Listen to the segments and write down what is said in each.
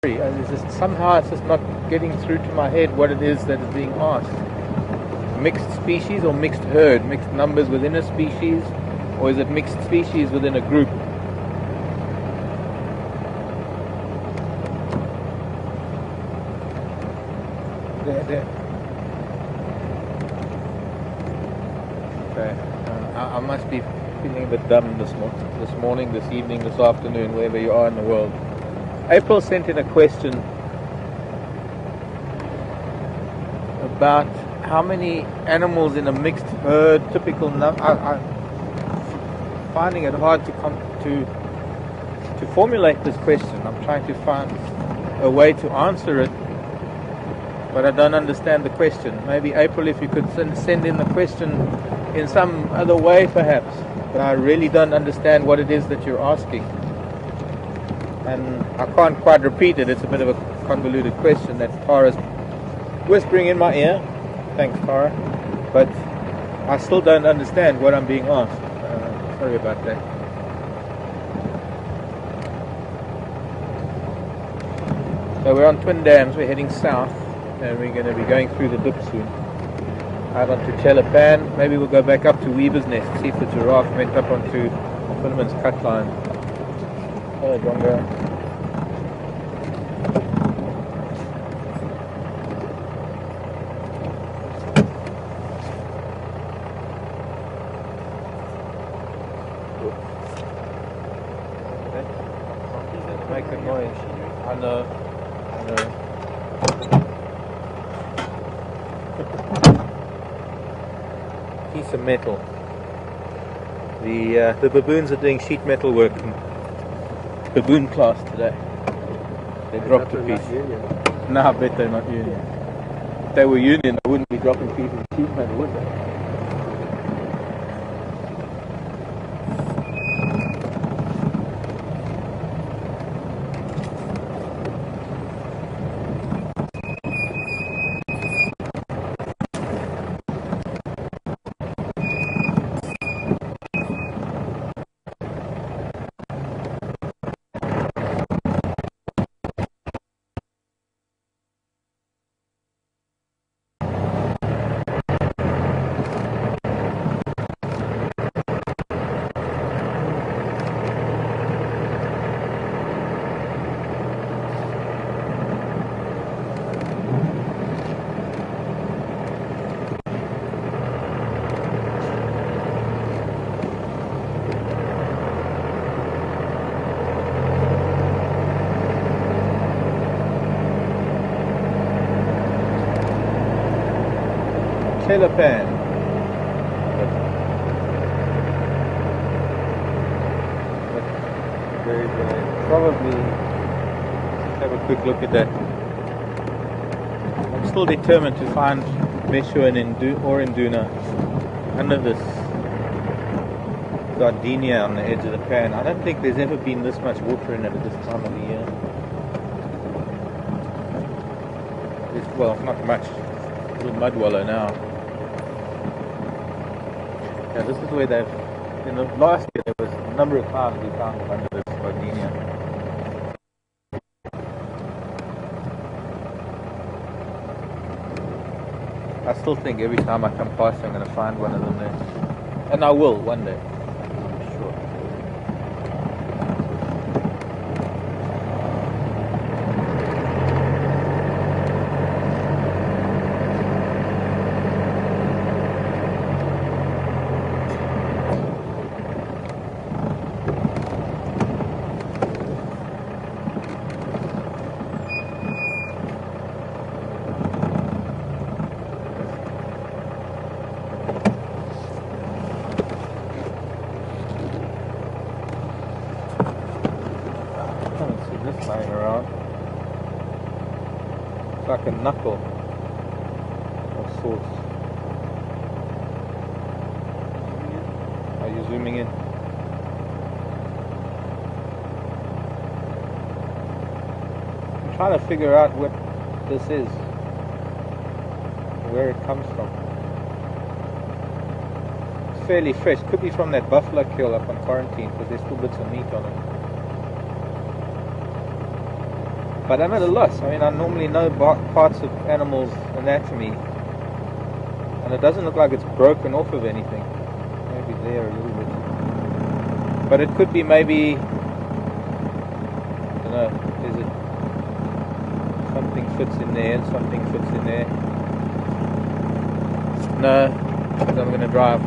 Somehow it's just not getting through to my head what it is that is being asked. Mixed species or mixed herd? Mixed numbers within a species? Or is it mixed species within a group? Okay. I must be feeling a bit dumb this morning, this evening, this afternoon, wherever you are in the world. April sent in a question about how many animals in a mixed herd, typical number. I'm finding it hard to formulate this question. I'm trying to find a way to answer it, but I don't understand the question. Maybe April, if you could send in the question in some other way, perhaps. But I really don't understand what it is that you're asking. And I can't quite repeat it. It's a bit of a convoluted question that Tara's whispering in my ear. Thanks, Tara. But I still don't understand what I'm being asked. Sorry about that. So we're on Twin Dams. We're heading south, and we're going to be going through the dip soon. Out onto Chelapan. Maybe we'll go back up to Weaver's Nest, see if the giraffe went up onto Finneman's cut line. Hello, Drongo. Make a noise. I know. Piece of metal. The baboons are doing sheet metal work in baboon class today. They dropped a piece. No, I bet they're not union. If they were union, they wouldn't be dropping pieces of sheet metal, would they? Chelapan. Probably have a quick look at that. I'm still determined to find Meshu and Induna under this gardenia on the edge of the pan. I don't think there's ever been this much water in it at this time of the year. Well, not much. A little mud wallow now. Yeah, this is where last year there was a number of times we found them under this gardenia. I still think every time I come past I'm going to find one of them there. And I will one day. I'm sure. Lying around. It's like a knuckle of sorts. Are you zooming in? I'm trying to figure out what this is, where it comes from. It's fairly fresh. Could be from that buffalo kill up on quarantine because there's still bits of meat on it. But I'm at a loss. I mean, I normally know parts of animals' anatomy, and it doesn't look like it's broken off of anything. Maybe there a little bit. But it could be maybe, I don't know, is it something fits in there and something fits in there? No, because I'm going to drive.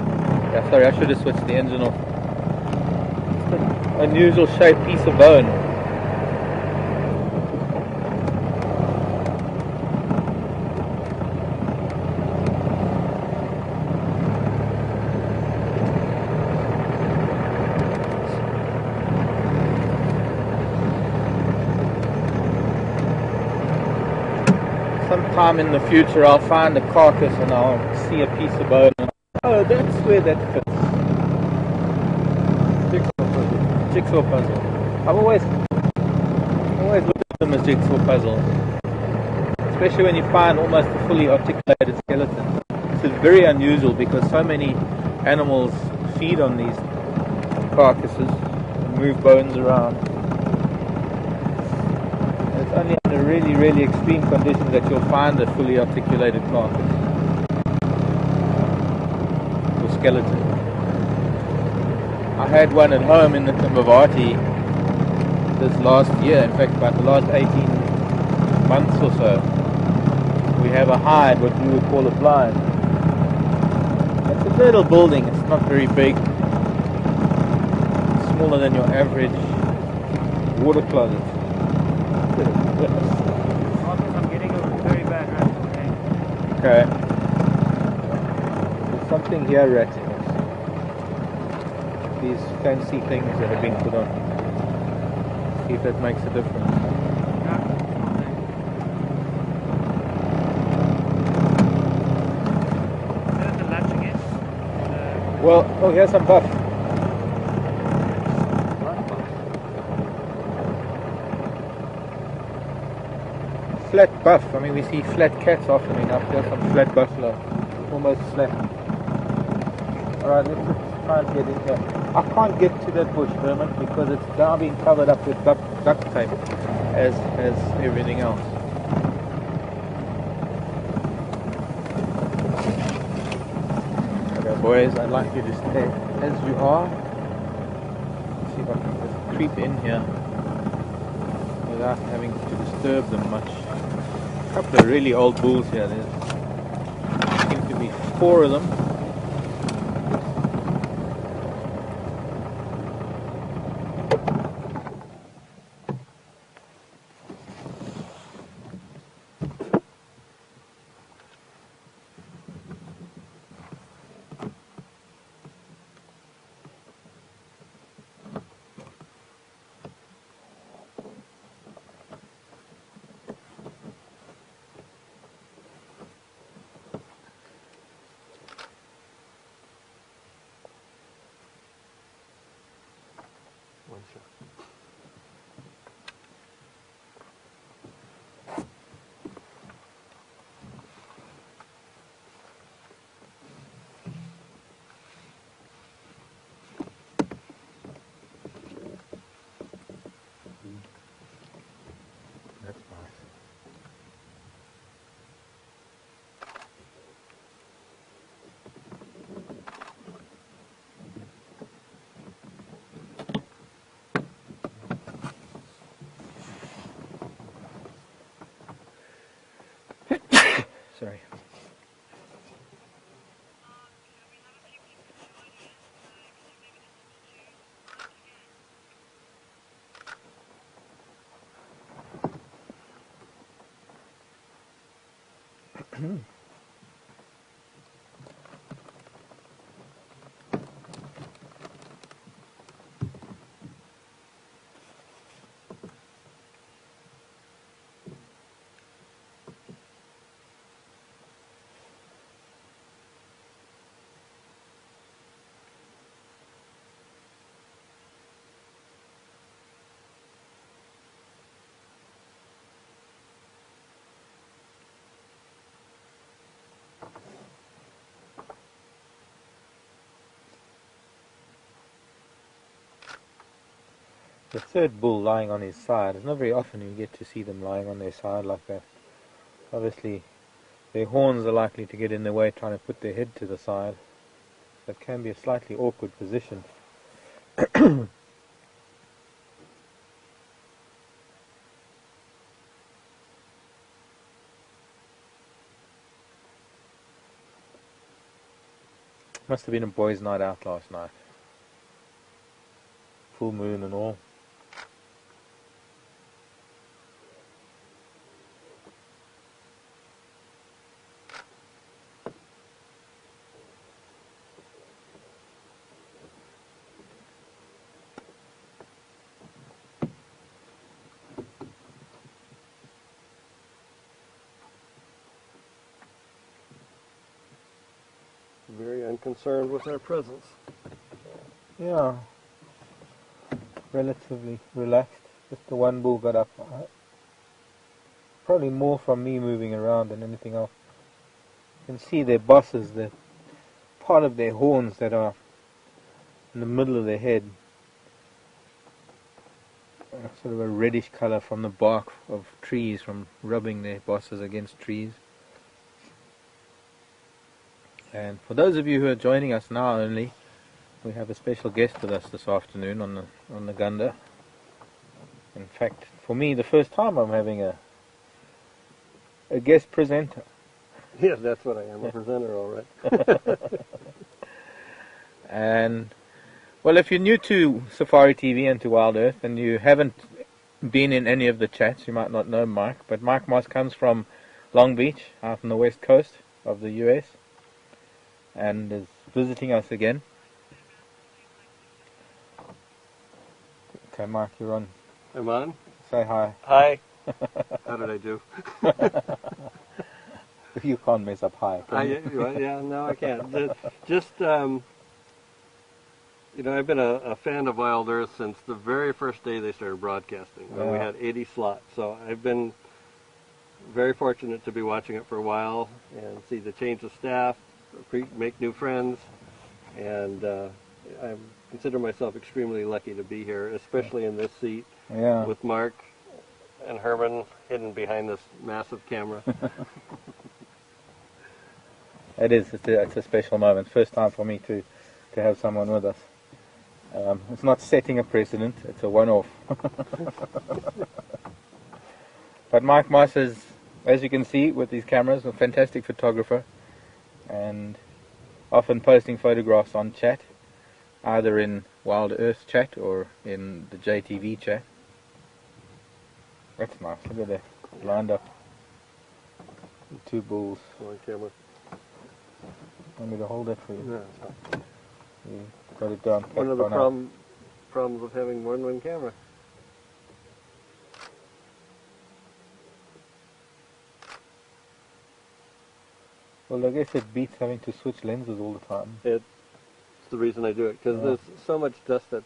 Yeah, sorry, I should have switched the engine off. It's an unusual shaped piece of bone. Sometime in the future I'll find a carcass and I'll see a piece of bone and oh, that's where that fits. Jigsaw puzzle. I've always looked at them as jigsaw puzzles, especially when you find almost a fully articulated skeleton. This is very unusual because so many animals feed on these carcasses and move bones around. It's only under really, really extreme conditions that you'll find a fully articulated carcass or skeleton. I had one at home in the Timbavati this last year, in fact about the last 18 months or so. We have a hide, what we would call a blind. It's a little building, it's not very big. It's smaller than your average water closet. I'm getting a very bad rat. Okay. There's something here ratting us. These fancy things that have been put on. See if that makes a difference. Is that the latch again? Well, oh, here's some buff. Flat buff. I mean, we see flat cats often enough. There's some flat buffalo, almost flat. All right, let's just try and get in here. I can't get to that bush, Herman, because it's now being covered up with duct tape, as everything else. Okay, boys, I'd like you to stay as you are. Let's see if I can just creep in here without having to disturb them much. A couple of really old bulls here. There seem to be 4 of them. That's nice. Sorry. The third bull lying on his side. It's not very often you get to see them lying on their side like that. Obviously, their horns are likely to get in the way trying to put their head to the side. That can be a slightly awkward position. Must have been a boys' night out last night. Full moon and all. Very unconcerned with our presence. Yeah. Relatively relaxed. Just the one bull got up. Probably more from me moving around than anything else. You can see their bosses, the part of their horns that are in the middle of their head. Sort of a reddish color from the bark of trees, from rubbing their bosses against trees. And for those of you who are joining us now only, we have a special guest with us this afternoon on the Gunda. In fact, for me, the first time I'm having a guest presenter. Yeah, that's what I am, a presenter, all right. And, well, if you're new to Safari TV and to Wild Earth and you haven't been in any of the chats, you might not know Marc, but Marc Moss comes from Long Beach, out on the west coast of the US, and is visiting us again. Okay, Marc, you're on. I'm on? Say hi. Hi. How did I do? You can't mess up hi, can you? Yeah, no, I can't. Just, you know, I've been a fan of Wild Earth since the very first day they started broadcasting, when we had 80 slots. So I've been very fortunate to be watching it for a while and see the change of staff, make new friends, and I consider myself extremely lucky to be here, especially in this seat with Marc and Herman hidden behind this massive camera. It is. It's a special moment. First time for me to have someone with us. It's not setting a precedent. It's a one-off. But Marc Moss is, as you can see with these cameras, a fantastic photographer, and often posting photographs on chat, either in Wild Earth chat or in the JTV chat. That's nice. Look at that. Lined up. Two bulls. On camera. Want me to hold it for you? Yeah. You got it down. One of the problems of having more than one camera. Well, I guess it beats having to switch lenses all the time. It's the reason I do it, because there's so much dust that's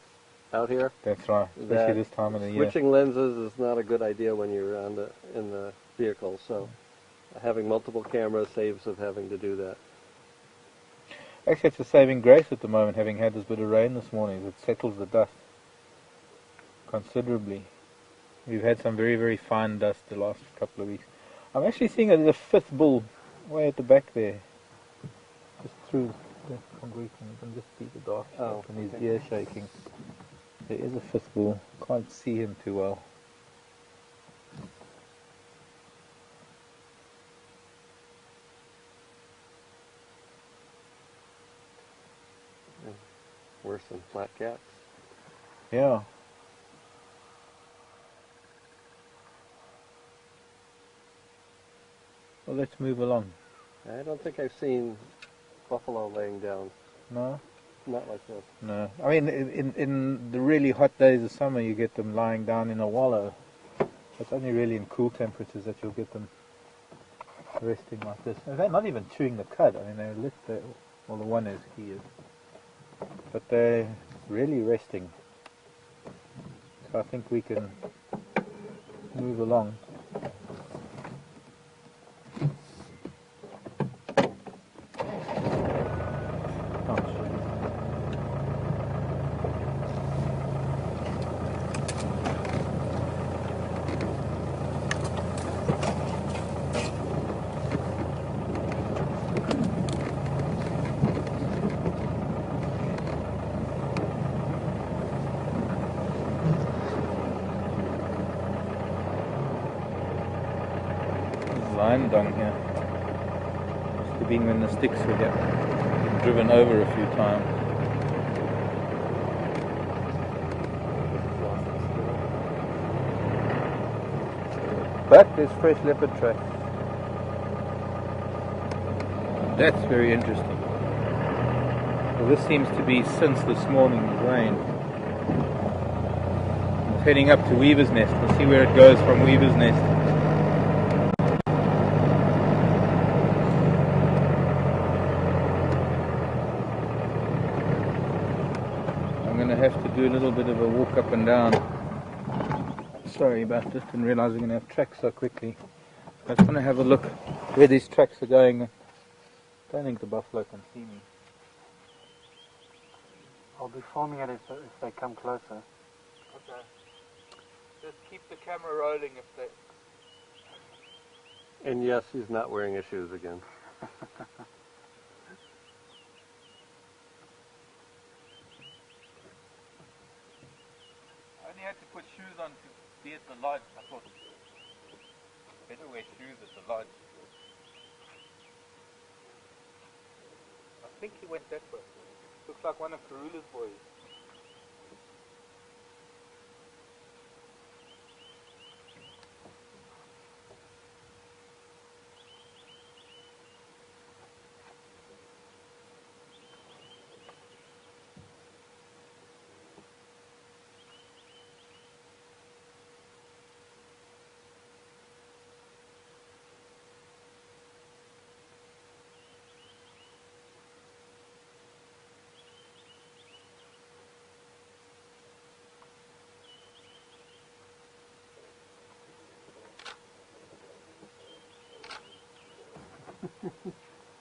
out here. That's right, especially this time of the year. Switching lenses is not a good idea when you're in the vehicle, so having multiple cameras saves of having to do that. Actually, it's a saving grace at the moment, having had this bit of rain this morning. It settles the dust considerably. We've had some very, very fine dust the last couple of weeks. I'm actually seeing there's a fifth bull way at the back there, just through the concrete, and you can just see the dark shape and his ear shaking. There is a fifth bull. Can't see him too well. Worse than flat cats. Yeah. Well, let's move along. I don't think I've seen buffalo laying down. No? Not like this. No. I mean, in the really hot days of summer, you get them lying down in a wallow. It's only really in cool temperatures that you'll get them resting like this. And they're not even chewing the cud. I mean, they're lit there. Well, the one is, he is. But they're really resting. So I think we can move along. Oh, shit. lion dung here. Must have been when the sticks were getting driven over a few times. But there's fresh leopard tracks. That's very interesting. Well, this seems to be since this morning's rain. It's heading up to Weaver's Nest. We'll see where it goes from Weaver's Nest. I'm going to have to do a little bit of a walk up and down. Sorry about this, didn't realize we're going to have tracks so quickly. I just want to have a look where these tracks are going. I don't think the buffalo can see me. I'll be filming it if they come closer. Okay. Just keep the camera rolling if they... And yes, he's not wearing his shoes again. I only had to put shoes on to be at the lodge. I thought better wear shoes at the lodge. I think he went that way. Looks like one of Karula's boys.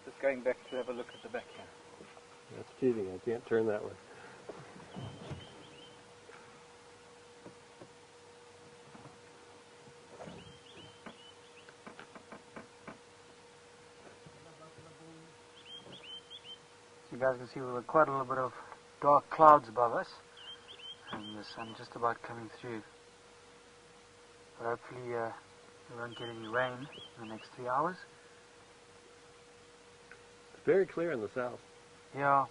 Just going back to have a look at the back here. That's cheating. I can't turn that way. You guys can see we've got quite a little bit of dark clouds above us, and the sun just about coming through. But hopefully we won't get any rain in the next 3 hours. It's very clear in the south. Yeah.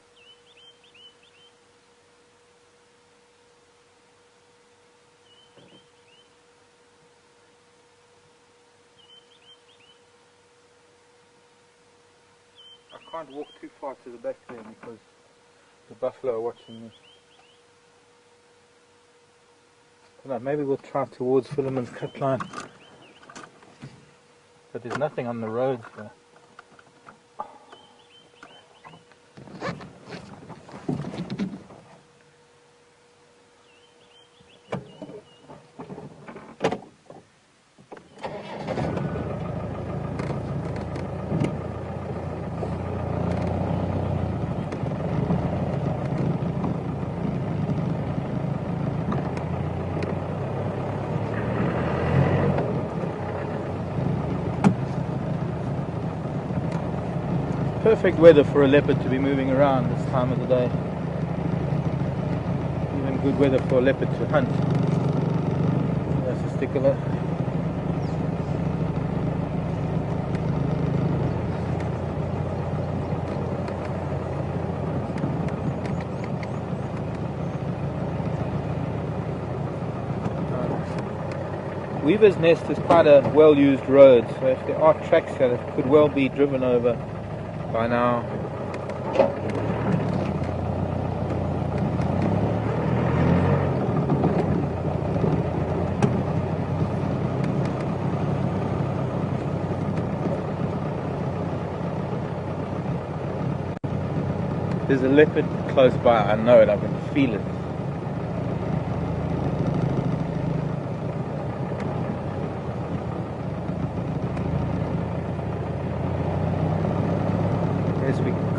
I can't walk too far to the back there because the buffalo are watching me. But maybe we'll try towards Philemon's cut line. But there's nothing on the road here. Perfect weather for a leopard to be moving around this time of the day. Even good weather for a leopard to hunt. That's a stickler. Weaver's Nest is quite a well-used road, so if there are tracks here that could well be driven over by now. There's a leopard close by, I know it, I can feel it.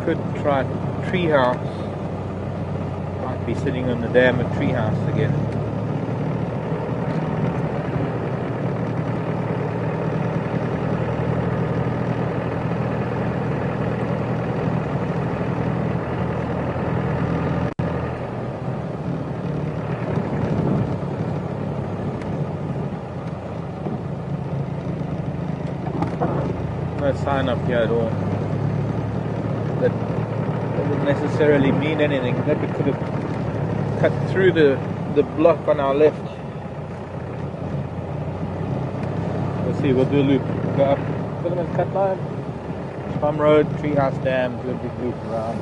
Could try treehouse. Might be sitting on the dam at treehouse again. No sign up here at all. That doesn't necessarily mean anything. That we could have cut through the block on our left. We'll see, we'll do a loop. Go up, put them in cut line. Farm Road, Treehouse Dam, do a big loop around.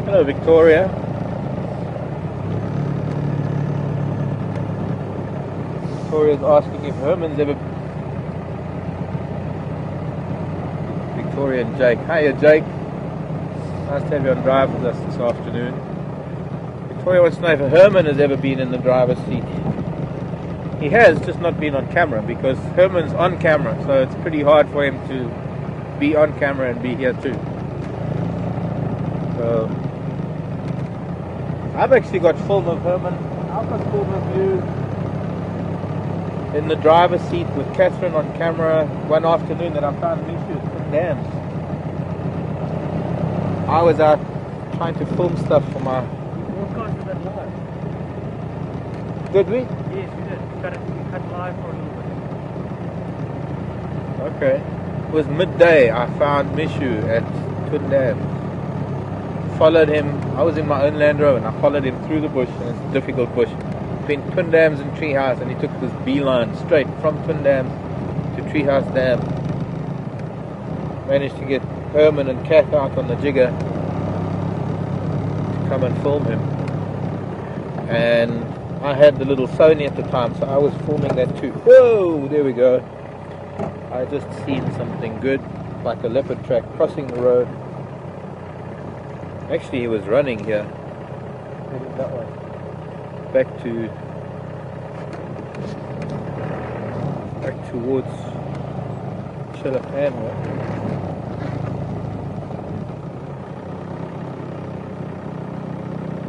Hello, Victoria. Victoria's asking if Herman's ever... Victoria and Jake. Hiya, Jake. Nice to have you on drive with us this afternoon. Victoria wants to know if Herman has ever been in the driver's seat. He has, just not been on camera, because Herman's on camera, so it's pretty hard for him to be on camera and be here too. So... I've actually got film of Herman. I've got film of you in the driver's seat with Catherine on camera one afternoon that I found Mishu at Twin Dams. I was out trying to film stuff for my... We broadcasted that live. Did we? Yes, we did. We cut live for a little bit. Okay. It was midday. I found Mishu at Twin Dams. Followed him. I was in my own Land Rover and I followed him through the bush, and it's a difficult bush between Twin Dams and Treehouse, and he took this beeline straight from Twin Dams to Treehouse Dam. Managed to get Herman and Kath out on the jigger to come and film him, and I had the little Sony at the time, so I was filming that too. Whoa, there we go. I just seen something good, like a leopard track crossing the road. Actually, he was running here. Heading that way. Back towards Chilapanwa.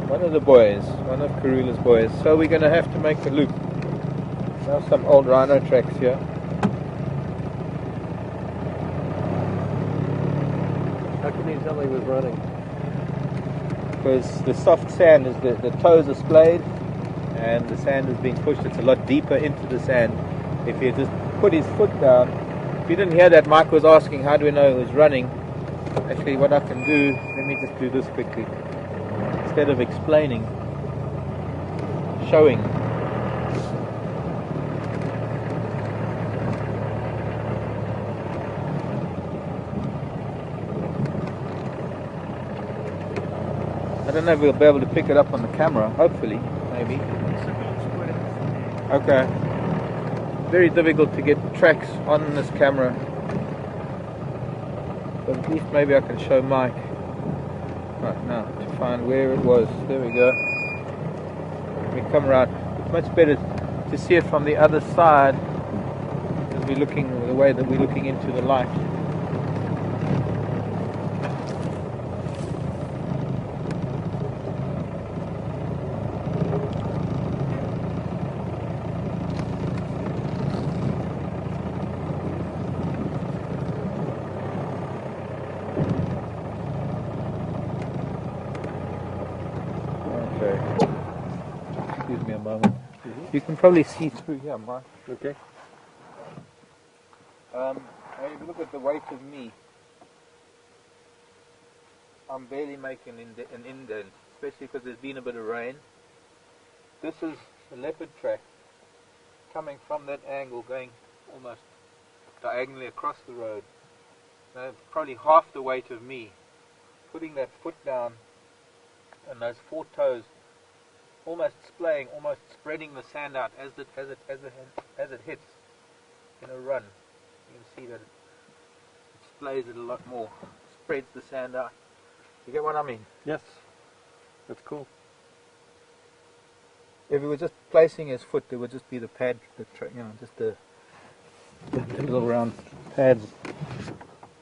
One of the boys, one of Karula's boys. So we're going to have to make a loop. Now some old rhino tracks here. How can you tell he was running? Because the soft sand is the toes are splayed and the sand is being pushed. It's a lot deeper into the sand. If he just put his foot down, if you didn't hear that, Marc was asking how do we know he was running. Actually, what I can do, let me just do this quickly. Instead of explaining, showing. I don't know if we'll be able to pick it up on the camera, hopefully, maybe. Okay. Very difficult to get tracks on this camera. But at least maybe I can show Mike. Right now, to find where it was. There we go. We come around. It's much better to see it from the other side as we're looking, the way that we're looking into the light. Excuse me a moment. You can probably see through here, Mark. Okay. Now if you look at the weight of me, I'm barely making an indent, especially because there's been a bit of rain. This is a leopard track coming from that angle, going almost diagonally across the road. Now it's probably half the weight of me. Putting that foot down and those four toes, almost splaying, almost spreading the sand out as it hits. going to run. You can see that it displays it a lot more, spreads the sand out. You get what I mean? Yes, that's cool. If he was just placing his foot, there would just be the pad, just the little round pads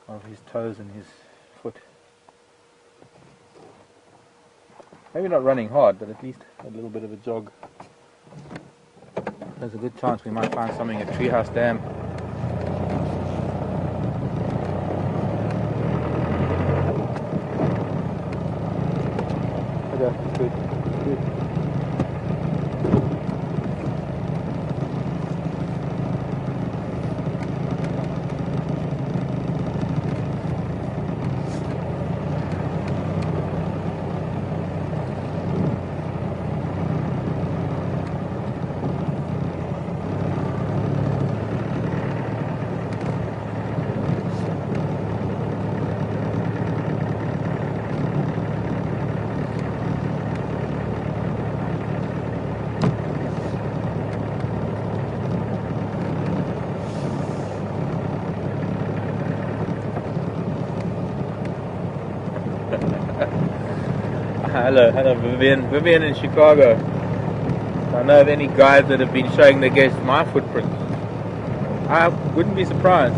of his toes and his foot. Maybe not running hard, but at least a little bit of a jog. There's a good chance we might find something at Treehouse Dam. Okay, good, good. Hello, Vivian in Chicago. I know of any guys that have been showing their guests my footprints. I wouldn't be surprised.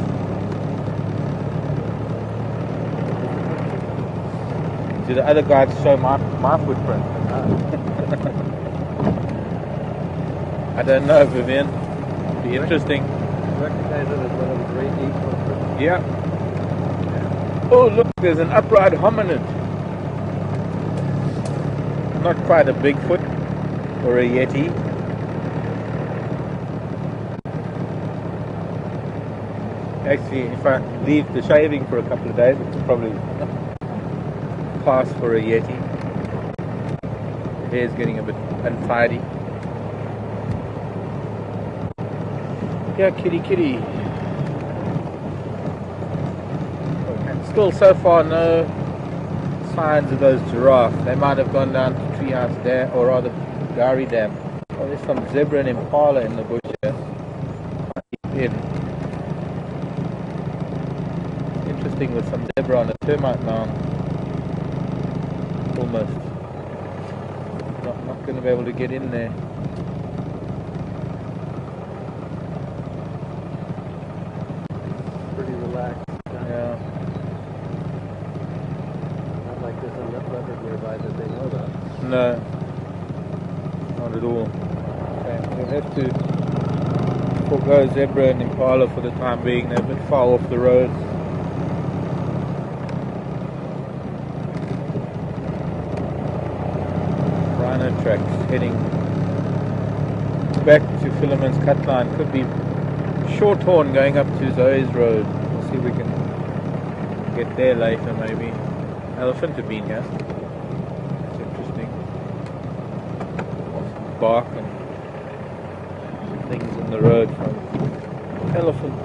Do the other guys show my footprint? I don't know, Vivian. Be interesting. Recognize it as one of the great ape footprints. Yeah. Oh, look, there's an upright hominid. Not quite a Bigfoot or a Yeti. Actually, if I leave the shaving for a couple of days, it's probably pass for a Yeti. The hair's getting a bit untidy. Yeah, kitty. And still so far no signs of those giraffes. They might have gone down to Treehouse Dam, or rather Gari Dam. Oh, there's some zebra and impala in the bush here. Interesting with some zebra on a termite mound. Almost. Not going to be able to get in there. Pretty relaxed. Yeah. Like there's a leopard nearby that they know that. No, not at all. Okay, we'll have to forego zebra and impala for the time being. They're a bit far off the road. Rhino tracks heading back to Philemon's cut line. Could be Shorthorn going up to Zoe's Road. We'll see if we can get there later maybe. Elephant have been here. It's interesting. Some bark and things in the road from elephants.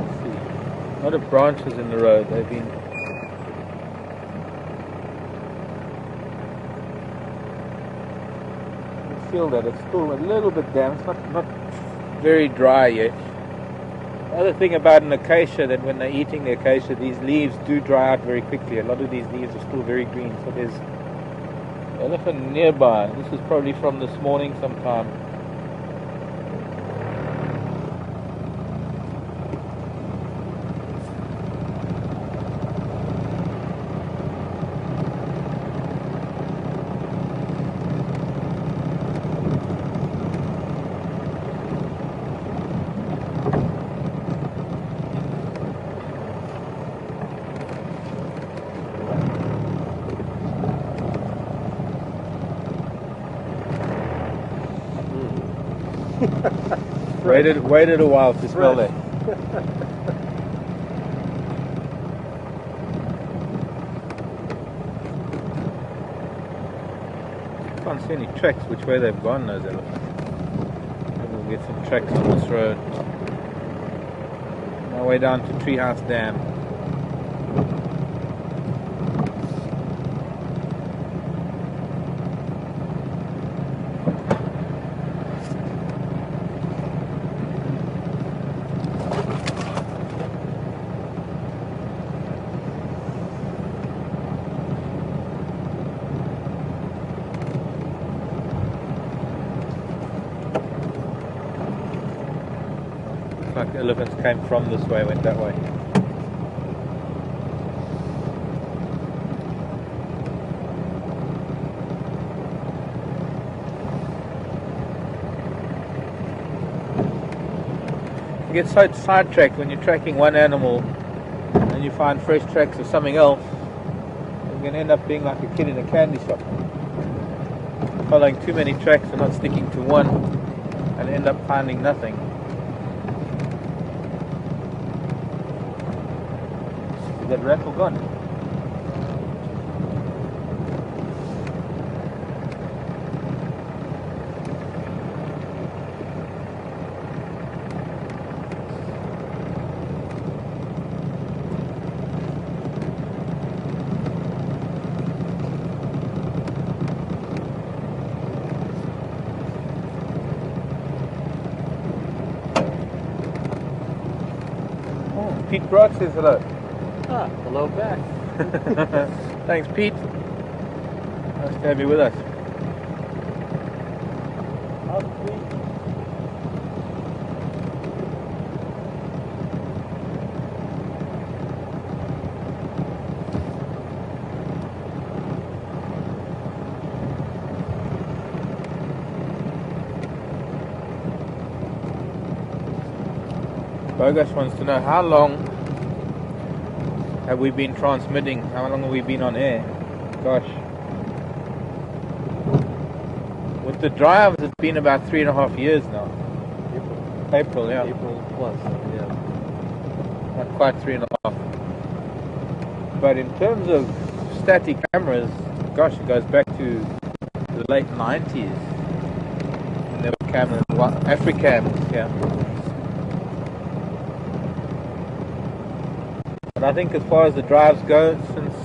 Let's see. A lot of branches in the road. They've been you feel that it's still a little bit damp. It's not very dry yet. The other thing about an acacia, that when they're eating the acacia, these leaves do dry out very quickly. A lot of these leaves are still very green. So there's an elephant nearby. This is probably from this morning sometime. Waited a while to smell that. Can't see any tracks which way they've gone, those elephants. Maybe we'll get some tracks on this road. On our way down to Treehouse Dam. like the elephants came from this way, went that way. You get so sidetracked when you're tracking one animal and you find fresh tracks of something else. You're going to end up being like a kid in a candy shop, following too many tracks and not sticking to one, and end up finding nothing. Is that rat all gone? Pete Brock says hello. Ah, hello back. Thanks, Pete. Nice to have you with us. Bogus wants to know how long have we been transmitting? How long have we been on air? Gosh. With the drives, it's been about 3.5 years now. April, yeah. April plus, yeah. Not quite 3.5. But in terms of static cameras, gosh, it goes back to the late 90s. And there were cameras, Africams, yeah. But I think as far as the drives go, since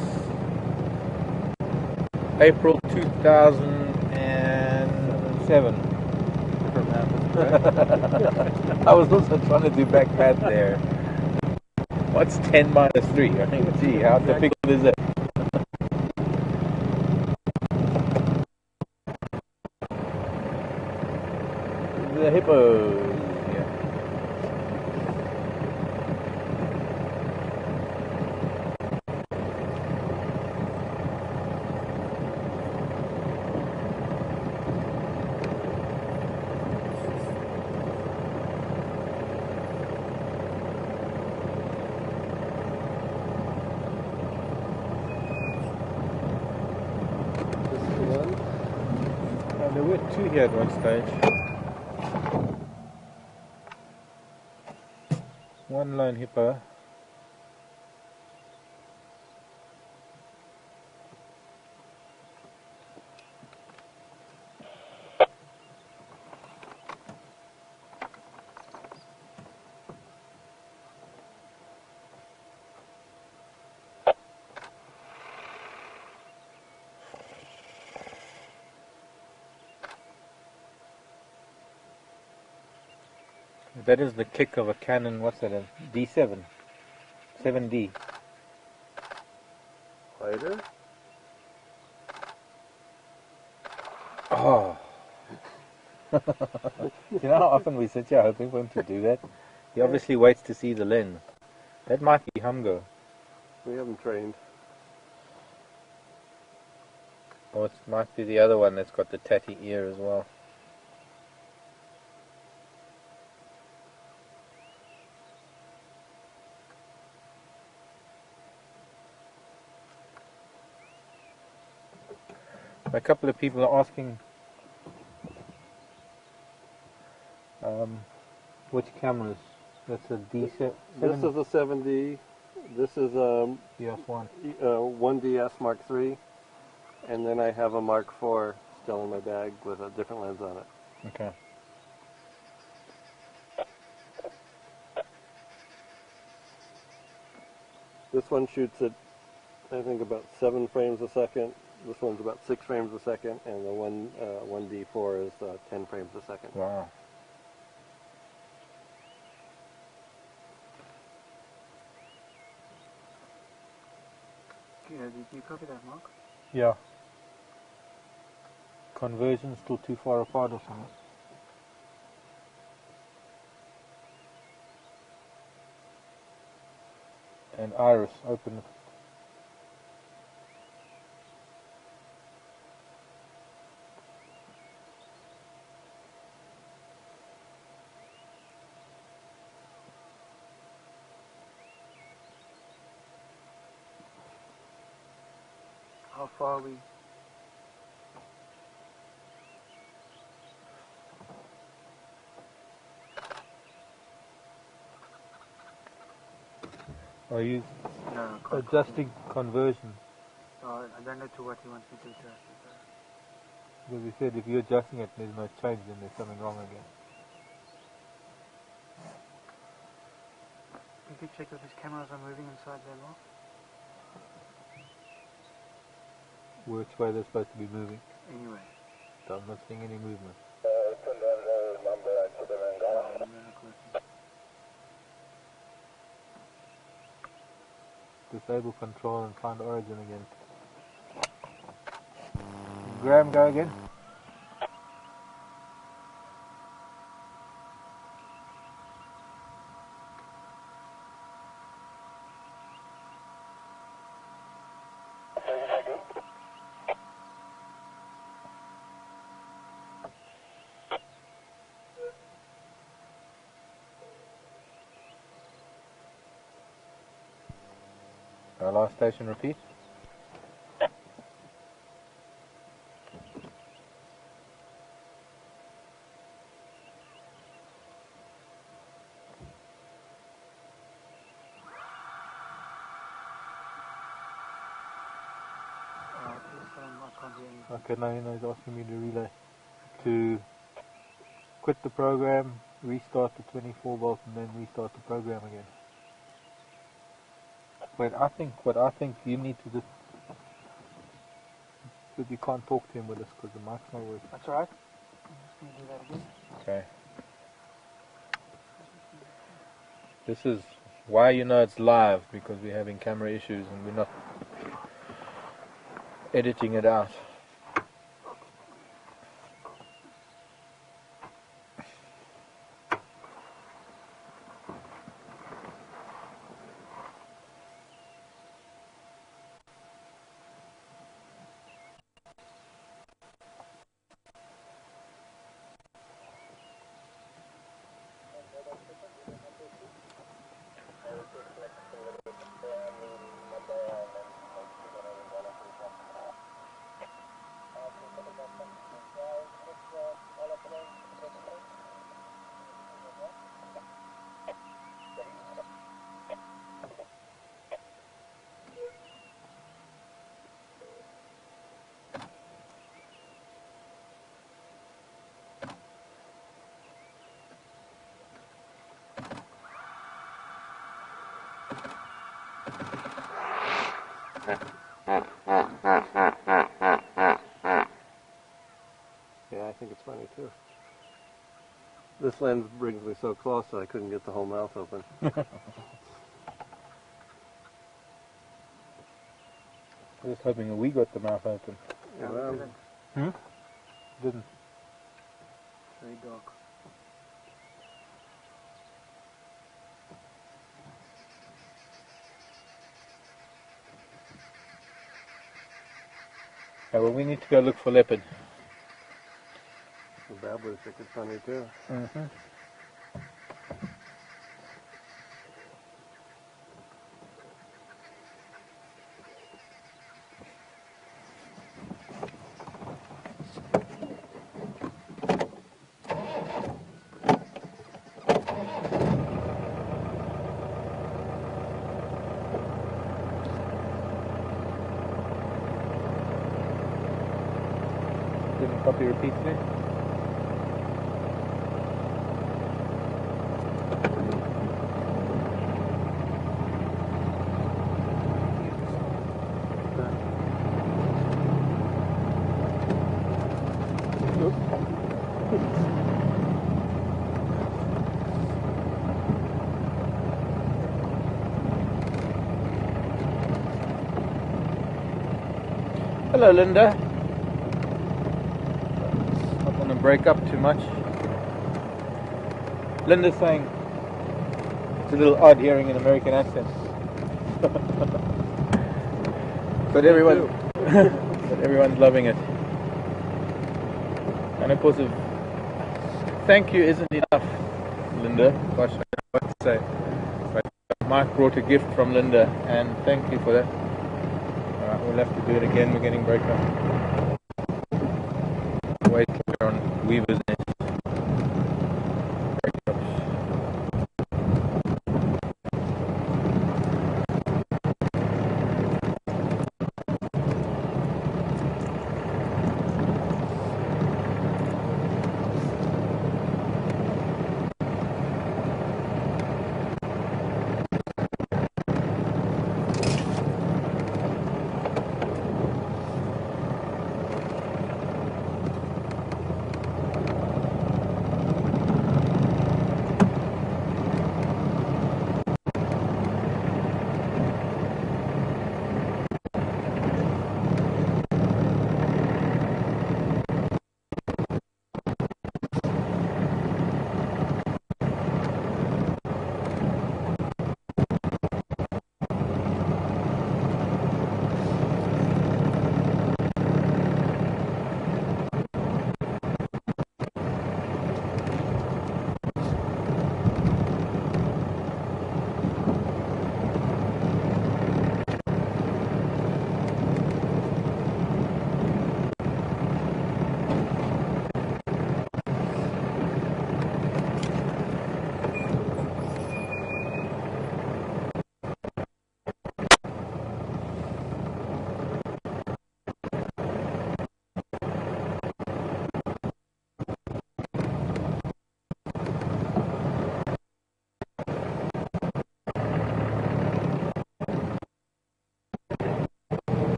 April 2007. I was also trying to do back math there. What's 10 minus 3? I mean, gee, how difficult is it? The hippos. There were two here at one stage. One lone hippo. That is the kick of a Canon, what's that, a D7? 7D. Lighter? Oh. You know how often we sit here hoping for him to do that? He obviously waits to see the lens. That might be Humgo. We haven't trained. Or it might be the other one that's got the tatty ear as well. A couple of people are asking which cameras. That's a D7. This is a 7D. This is a DS1. 1DS Mark III. And then I have a Mark IV still in my bag with a different lens on it. Okay. This one shoots at, I think, about 7 frames a second. This one's about 6 frames a second, and the 1D4 is 10 frames a second. Wow. Yeah, did you copy that, Mark? Yeah. Conversion still too far apart or something. And Iris, open it. How far are we? Are you No, I can't. adjusting conversion? I don't know to what he wants me to adjust it. Because we said if you're adjusting it, there's no change, then there's something wrong again. You could check if his cameras are moving inside there, Mark. Which way they're supposed to be moving? Anyway. So I'm not seeing any movement. Disable control and find origin again. Graham, go again. Our last station, repeat. Okay, now he's asking me to relay. To quit the program, restart the 24 volt and then restart the program again. Wait, what I think you need to do, because you can't talk to him with us because the mic's not working. That's alright. I'm just going to do that again. Okay. This is why you know it's live, because we're having camera issues and we're not editing it out. Yeah, I think it's funny too. This lens brings me so close that I couldn't get the whole mouth open. I was hoping we got the mouth open. Yeah, No, well, we didn't. Didn't. Very dark. Okay, well, we need to go look for leopard. the babblers think it's funny too. Mm-hmm. Didn't copy repeat today? Hello, Linda. Not going to break up too much. Linda's saying it's a little odd hearing an American accent. But everyone's loving it. And of course, thank you isn't enough, Linda. Gosh, I don't know what to say. But Marc brought a gift from Linda, and thank you for that. We'll have to do it again. We're getting broke up. Wait till we're on Weaver's Nest.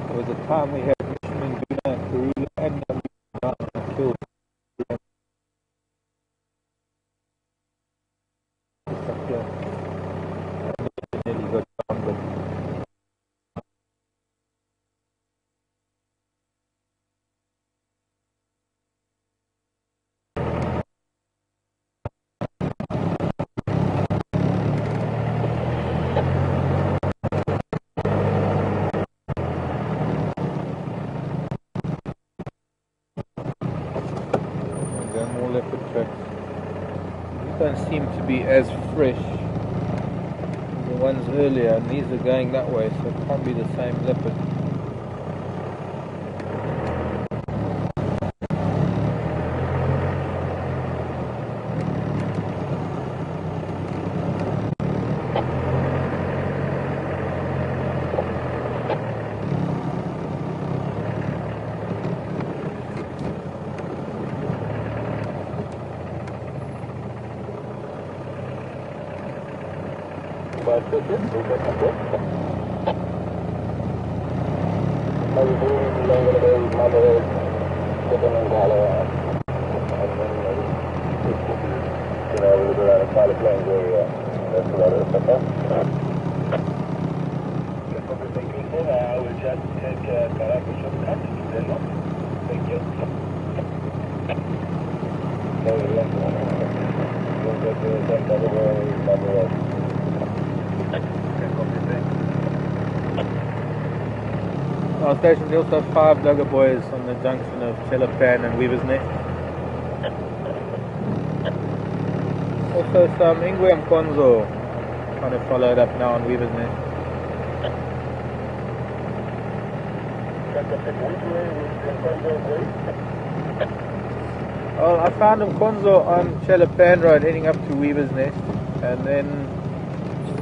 There was a time we had Michelin, Duna, Karula, and killed. Nearly got down, but there are more leopard tracks. These don't seem to be as fresh as the ones earlier, and these are going that way, so it can't be the same leopard. Our station, they also have 5 Duggar boys on the junction of Chelapan and Weaver's Nest. Also some Ingwe and Konzo kind of followed up now on Weaver's Nest. Well, I found Konzo on Chelapan Road heading up to Weaver's Nest, and then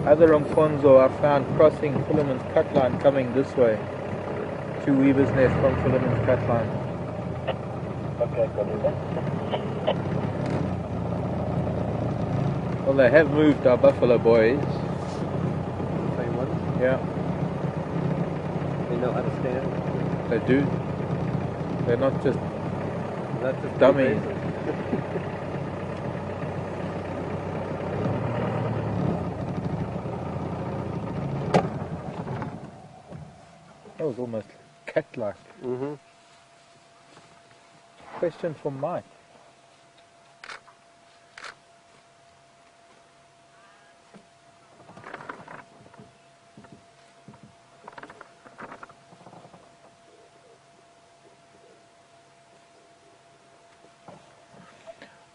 other Konzo I found crossing Philemon's cut line coming this way to Weaver's Nest from Philemon's cut line. Well, they have moved our buffalo boys. Same ones? Yeah. They know how to stand? They do. They're not just dummies. was almost cat-like. Mm-hmm. Question for Mike.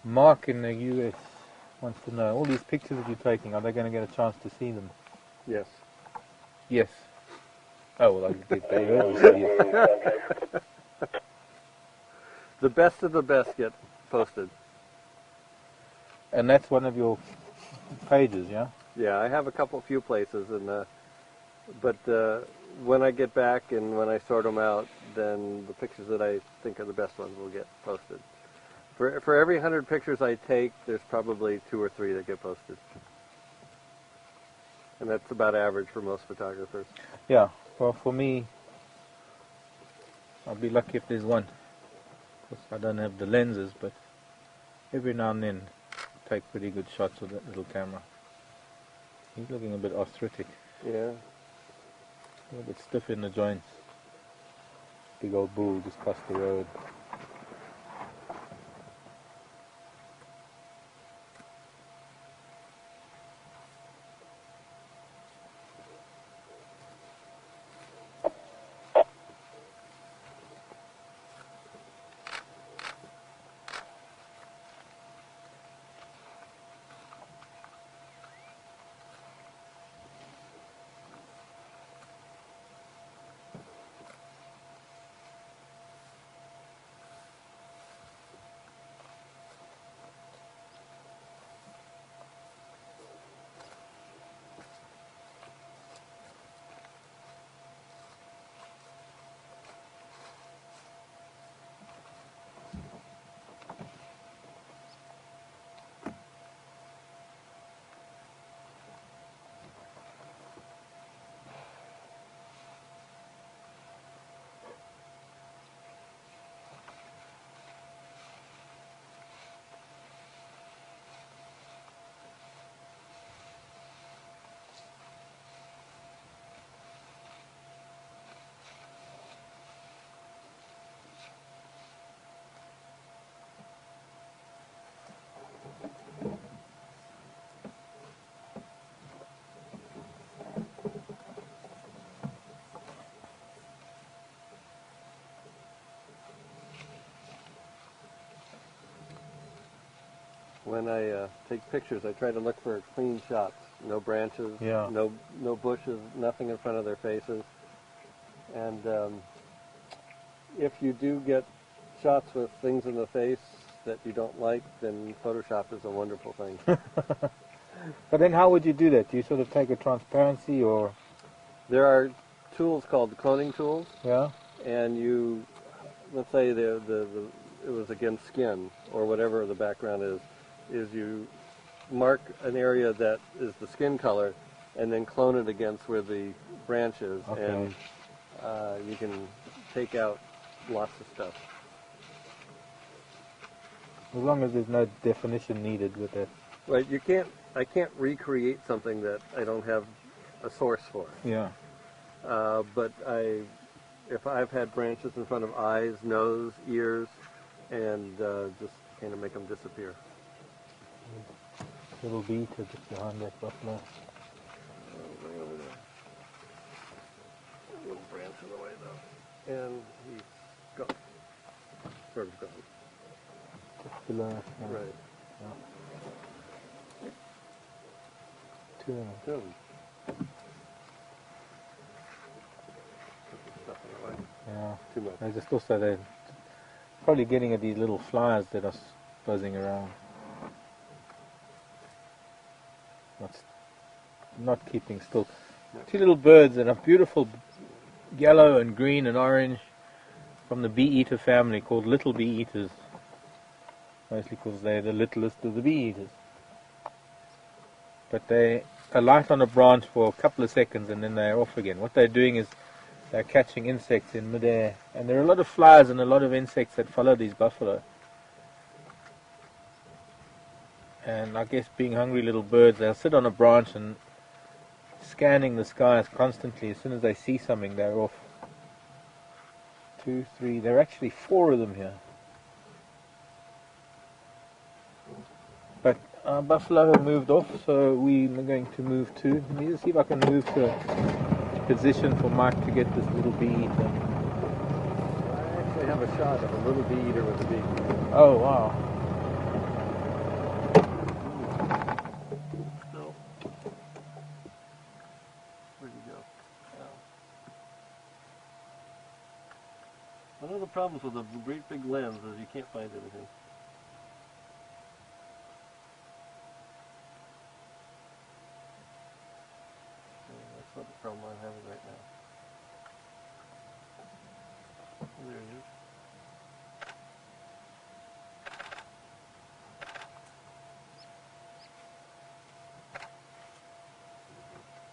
Mark in the US wants to know, all these pictures that you're taking, are they going to get a chance to see them? Yes. Yes. Oh, well, they heard you say yes. The best of the best get posted. And that's one of your pages, yeah? Yeah, I have a few places, but when I get back and when I sort them out, then the pictures that I think are the best ones will get posted. For every 100 pictures I take, there's probably 2 or 3 that get posted. And that's about average for most photographers. Yeah, well, for me, I'll be lucky if there's one. Of course, I don't have the lenses, but every now and then I take pretty good shots with that little camera. He's looking a bit arthritic, Yeah. a little bit stiff in the joints. Big old bull just crossed the road. When I take pictures, I try to look for clean shots. No branches, Yeah. no bushes, nothing in front of their faces. And if you do get shots with things in the face that you don't like, then Photoshop is a wonderful thing. But then how would you do that? Do you sort of take a transparency or... There are tools called cloning tools, Yeah? and you, let's say it was against skin or whatever the background is you mark an area that is the skin color and then clone it against where the branch is, Okay. and you can take out lots of stuff. As long as there's no definition needed with that. Right, I can't recreate something that I don't have a source for. Yeah. But if I've had branches in front of eyes, nose, ears, and just kind of make them disappear. Little beetle just behind that buffalo. Right over there. A little branch in the way though. And he's gone. Sort of gone. Just below us now. Right. Yeah. Two of them. Two of them. Put the stuff in the way. Yeah. Too much. They're just also they're probably getting at these little flies that are buzzing around. Not keeping still. Two little birds that are beautiful, yellow and green and orange, from the bee-eater family, called little bee-eaters. Mostly because they're the littlest of the bee-eaters. But they alight on a branch for a couple of seconds and then they're off again. What they're doing is they're catching insects in midair. And there are a lot of flies and a lot of insects that follow these buffalo. And I guess being hungry little birds, they'll sit on a branch and scanning the skies constantly. As soon as they see something, they're off. 2, 3. There are actually 4 of them here. But buffalo have moved off, so we're going to move too. Let me just see if I can move to a position for Mark to get this little bee eater. I actually have a shot of a little bee eater with a bee. Oh, wow. No. Where'd he go? One of the problems with a great big lens is you can't find anything. That's not the problem I'm having right now. There he is.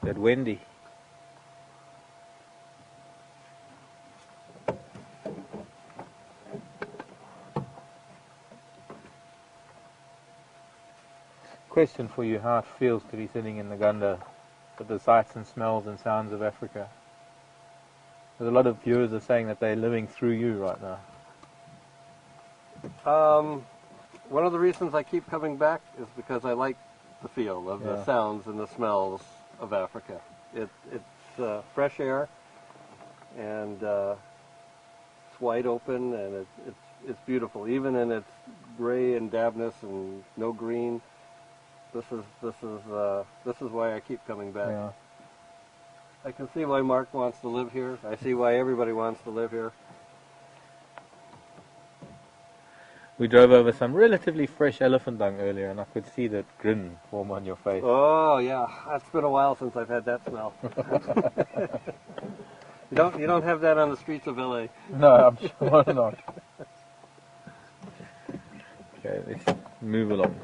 That Wendy. Question for you, how it feels to be sitting in the Gunda with the sights and smells and sounds of Africa. There's a lot of viewers are saying that they're living through you right now. One of the reasons I keep coming back is because I like the feel of the sounds and the smells of Africa. It's fresh air, and it's wide open, and it's beautiful. Even in its gray and dampness and no green, this is why I keep coming back. Yeah. I can see why Marc wants to live here. I see why everybody wants to live here. We drove over some relatively fresh elephant dung earlier, and I could see that grin form on your face. Oh yeah, it's been a while since I've had that smell. You don't have that on the streets of LA. No, I'm sure not. Okay, let's move along.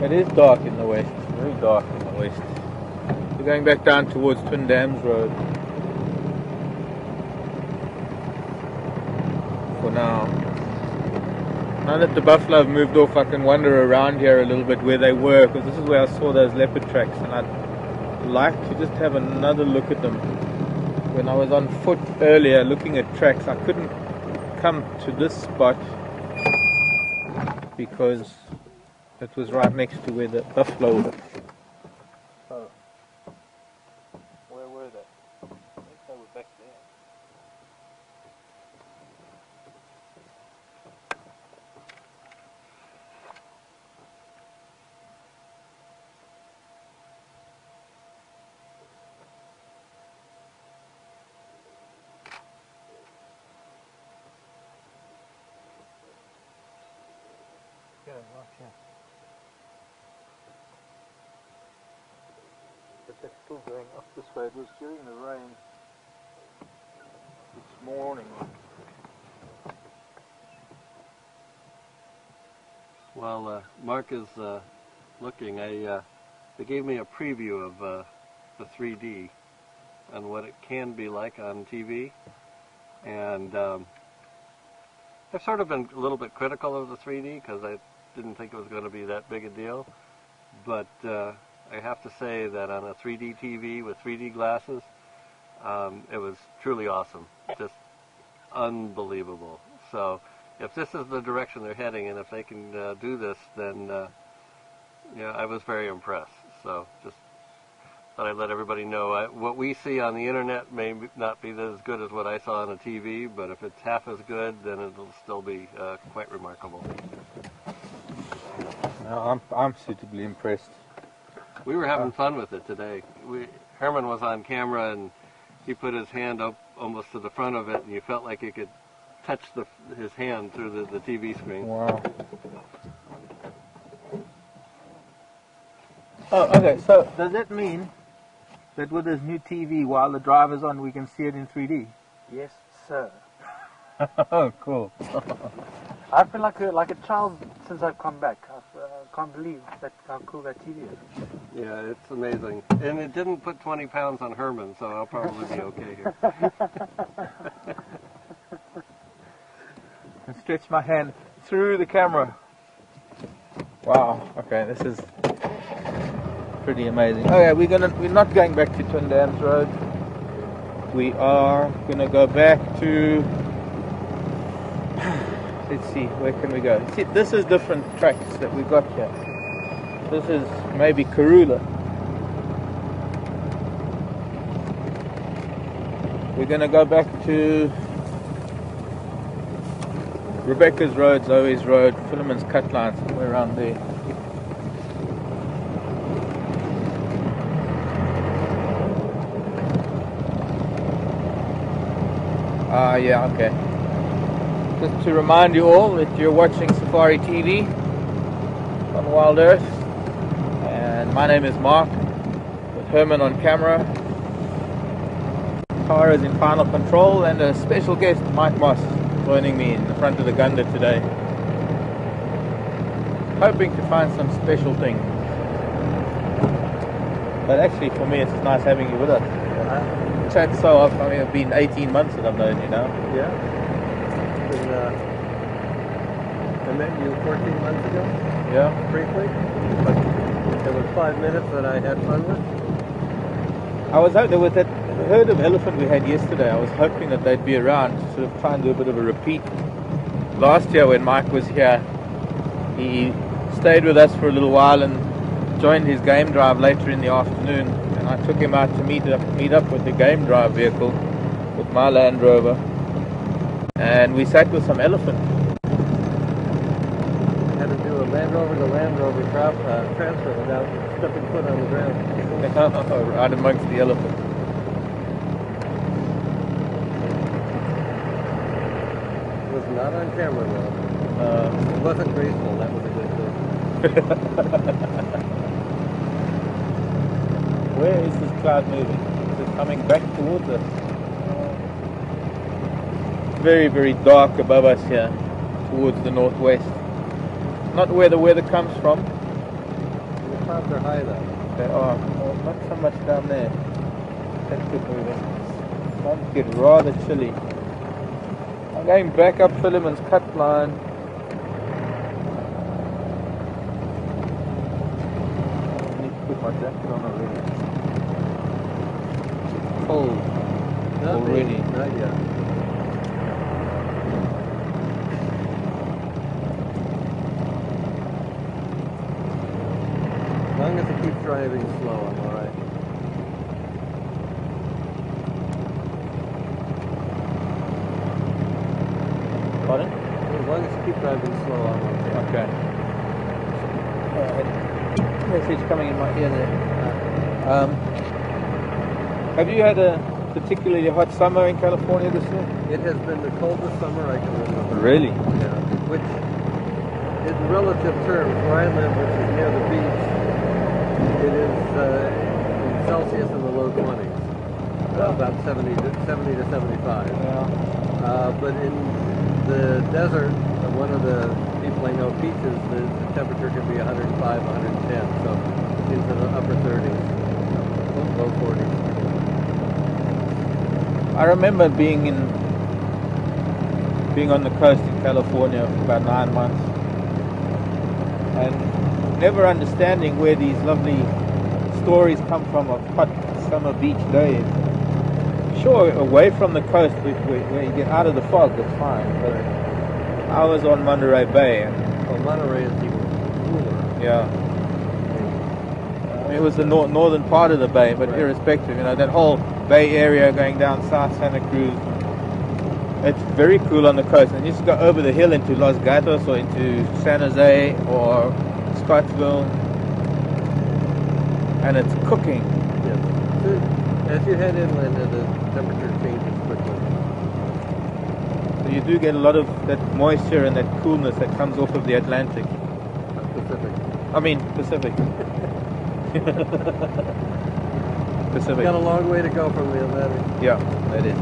It is dark in the west, very dark in the west. We're going back down towards Twin Dams Road for now. Now that the buffalo have moved off, I can wander around here a little bit where they were, because this is where I saw those leopard tracks, and I'd like to just have another look at them. When I was on foot earlier looking at tracks, I couldn't come to this spot because it was right next to where the buffalo were. Oh. Where were they? I think they were back there. Yeah, right here. But they're still going up this way. It was during the rain this morning. While Marc is looking, they gave me a preview of the 3D and what it can be like on TV, and I've sort of been a little bit critical of the 3D because I didn't think it was going to be that big a deal, but I have to say that on a 3D TV with 3D glasses, it was truly awesome, just unbelievable. So if this is the direction they're heading, and if they can do this, then yeah, I was very impressed. So just thought I'd let everybody know what we see on the internet may not be as good as what I saw on a TV, but if it's half as good, then it'll still be quite remarkable. No, I'm suitably impressed. We were having fun with it today. Herman was on camera, and he put his hand up almost to the front of it, and you felt like you could touch his hand through the TV screen. Wow. Oh, okay, so does that mean that with this new TV, while the driver's on, we can see it in 3D? Yes, sir. Oh, cool. I've been like a child since I've come back. I can't believe how cool that TV is. Yeah, it's amazing. And it didn't put 20 pounds on Herman, so I'll probably be okay here. And stretch my hand through the camera. Wow. Okay, this is pretty amazing. Okay, we're not going back to Twin Dams Road. We are gonna go back to. Let's see, where can we go? See, this is different tracks that we got here. This is maybe Karula. We're gonna go back to Rebecca's Road, Zoe's Road, Philemon's Cut Line, somewhere around there. Yeah, okay. Just to remind you all that you're watching Safari TV on Wild Earth, and my name is Marc, with Herman on camera. Car is in final control, and a special guest, Mike Moss, joining me in the front of the Gunda today. Hoping to find some special things. But actually, for me, it's nice having you with us. Chat so often. I mean, it's been 18 months that I've known you now. Yeah. And, I met you 14 months ago. Yeah. Briefly. But it was 5 minutes that I had fun with. I was out there with that herd of elephant we had yesterday. I was hoping that they'd be around to sort of try and do a bit of a repeat. Last year when Mike was here, he stayed with us for a little while and joined his game drive later in the afternoon. And I took him out to meet up with the game drive vehicle with my Land Rover. And we sat with some elephant. Had to do a Land Rover to Land Rover transfer without stepping foot on the ground. Right amongst the elephants. It was not on camera though. It wasn't graceful, that was a good thing. Where is this cloud moving? Is it coming back towards us? Very, very dark above us here, towards the northwest. Not where the weather comes from. The clouds are high though. They are. Well, not so much down there. That's good moving. It's starting to get rather chilly. I'm going back up Philemon's Cut Line. I need to put my jacket on already. It's cold already. Not yet. As long as it keeps driving slow, I'm alright. Pardon? As long as you keep driving slow, I'm okay. Okay. Message coming in my ear there. Have you had a particularly hot summer in California this year? It has been the coldest summer I can remember. Really? Yeah. Which, in relative terms, where I live, which is near the beach, it is in Celsius in the low 20s. About 70 to 75. Yeah. But in the desert, one of the people I know beaches, the temperature can be 105, 110, so into the upper 30s, low 40s. I remember being on the coast in California for about 9 months and never understanding where these lovely stories come from of hot summer beach days. Sure, away from the coast where you get out of the fog, that's fine, but I was on Monterey Bay. And, well, Monterey is even cooler. Yeah. I mean, it was the northern part of the bay, but right. Irrespective, that whole bay area going down South Santa Cruz, it's very cool on the coast. And you just go over the hill into Los Gatos or into San Jose or Scottsville, and it's cooking. Yes. So, as you head inland, the temperature changes quickly. So you do get a lot of that moisture and that coolness that comes off of the Atlantic. Pacific. I mean, Pacific. Pacific. Got a long way to go from the Atlantic. Yeah, that is.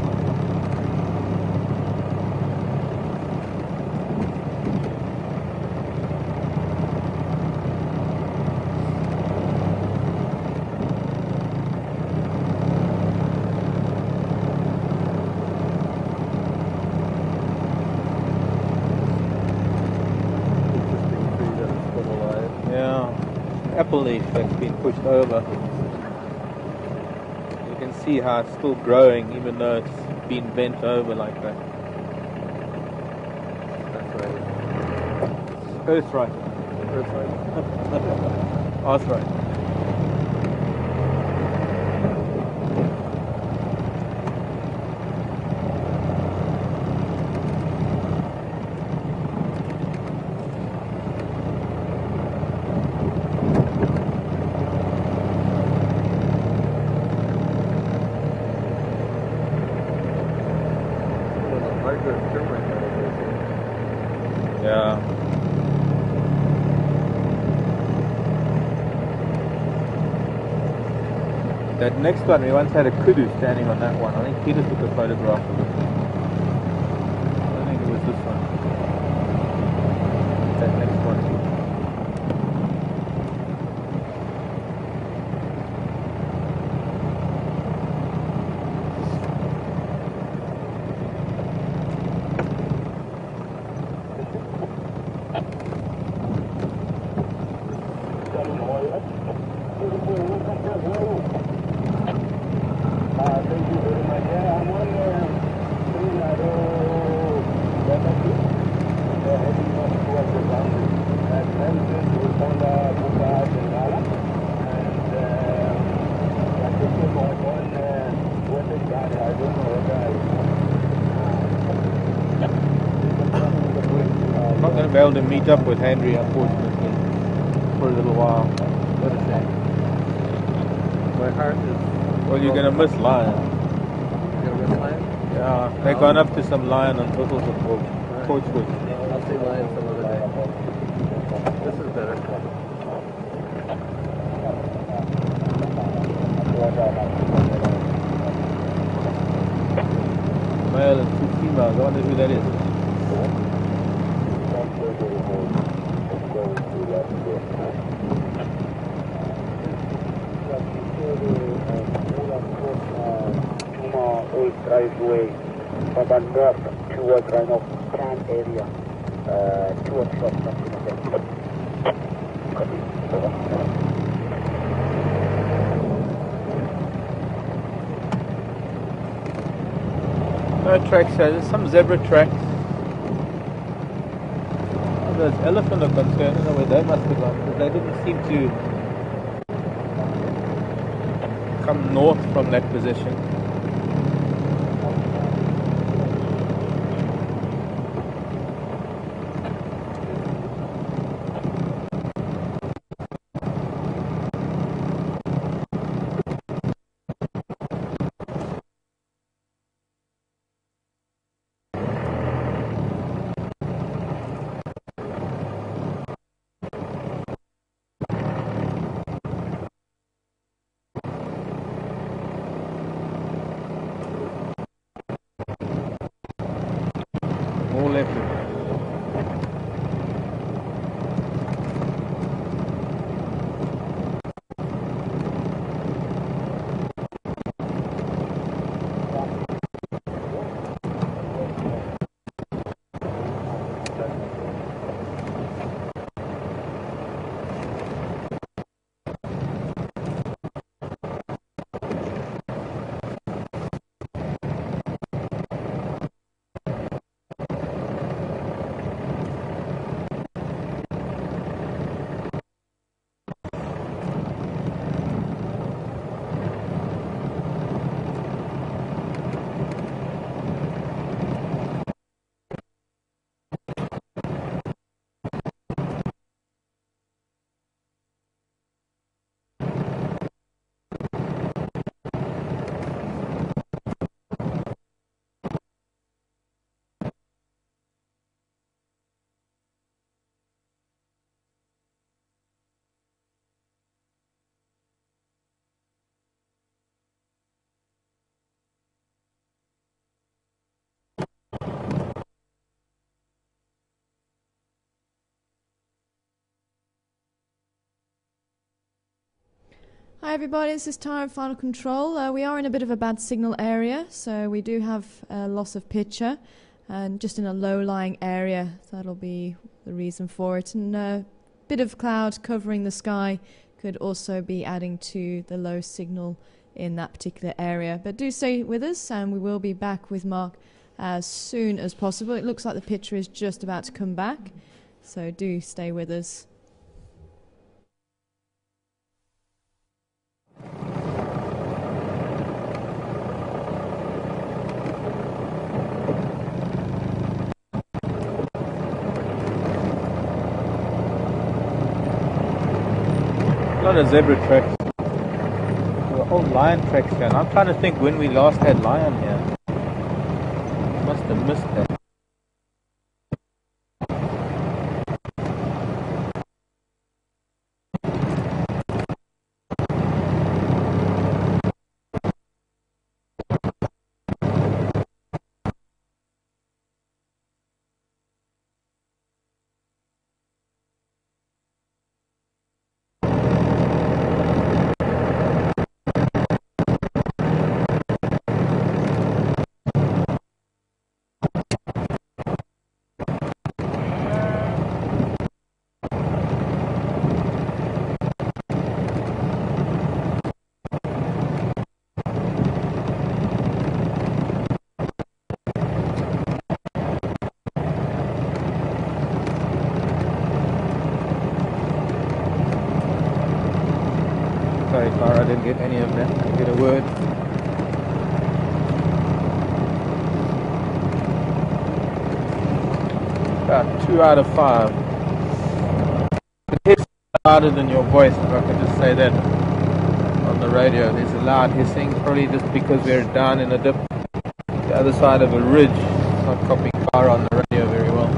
apple leaf that's been pushed over. You can see how it's still growing even though it's been bent over like that. That's right. Earthright. Arthright. Yeah. That next one, we once had a kudu standing on that one. I think Peter took a photograph of it. I think it was this one. That next one. I'm not going to be able to meet up with Henry, unfortunately, for a little while. What a shame. My heart is... Well, you're going to miss lion. You're going to miss lion? Yeah, they've gone up to some lion on Torchwood. Torchwood. I'll see lion some other day. This is better. Male and two females. I wonder who that is. Driveway from the north towards Rhino Can area, towards something like that. No tracks here. There's some zebra tracks. Oh, there's elephant are concerned. I don't know where they must have gone, because they didn't seem to come north from that position. More left. Hi everybody, this is Tara Final Control. We are in a bit of a bad signal area, so we do have a loss of picture, and just in a low-lying area, that'll be the reason for it. And a bit bit of cloud covering the sky could also be adding to the low signal in that particular area. But do stay with us, and we will be back with Marc as soon as possible. It looks like the picture is just about to come back, so do stay with us. A lot of zebra tracks. There were old lion tracks here, and I'm trying to think when we last had lion here. Must have missed that. Sorry, Clara, I didn't get any of that. I didn't get a word. About 2 out of 5. The hiss louder than your voice, if I could just say that on the radio. There's a loud hissing, probably just because we're down in a dip, the other side of a ridge. It's not copying Clara on the radio very well.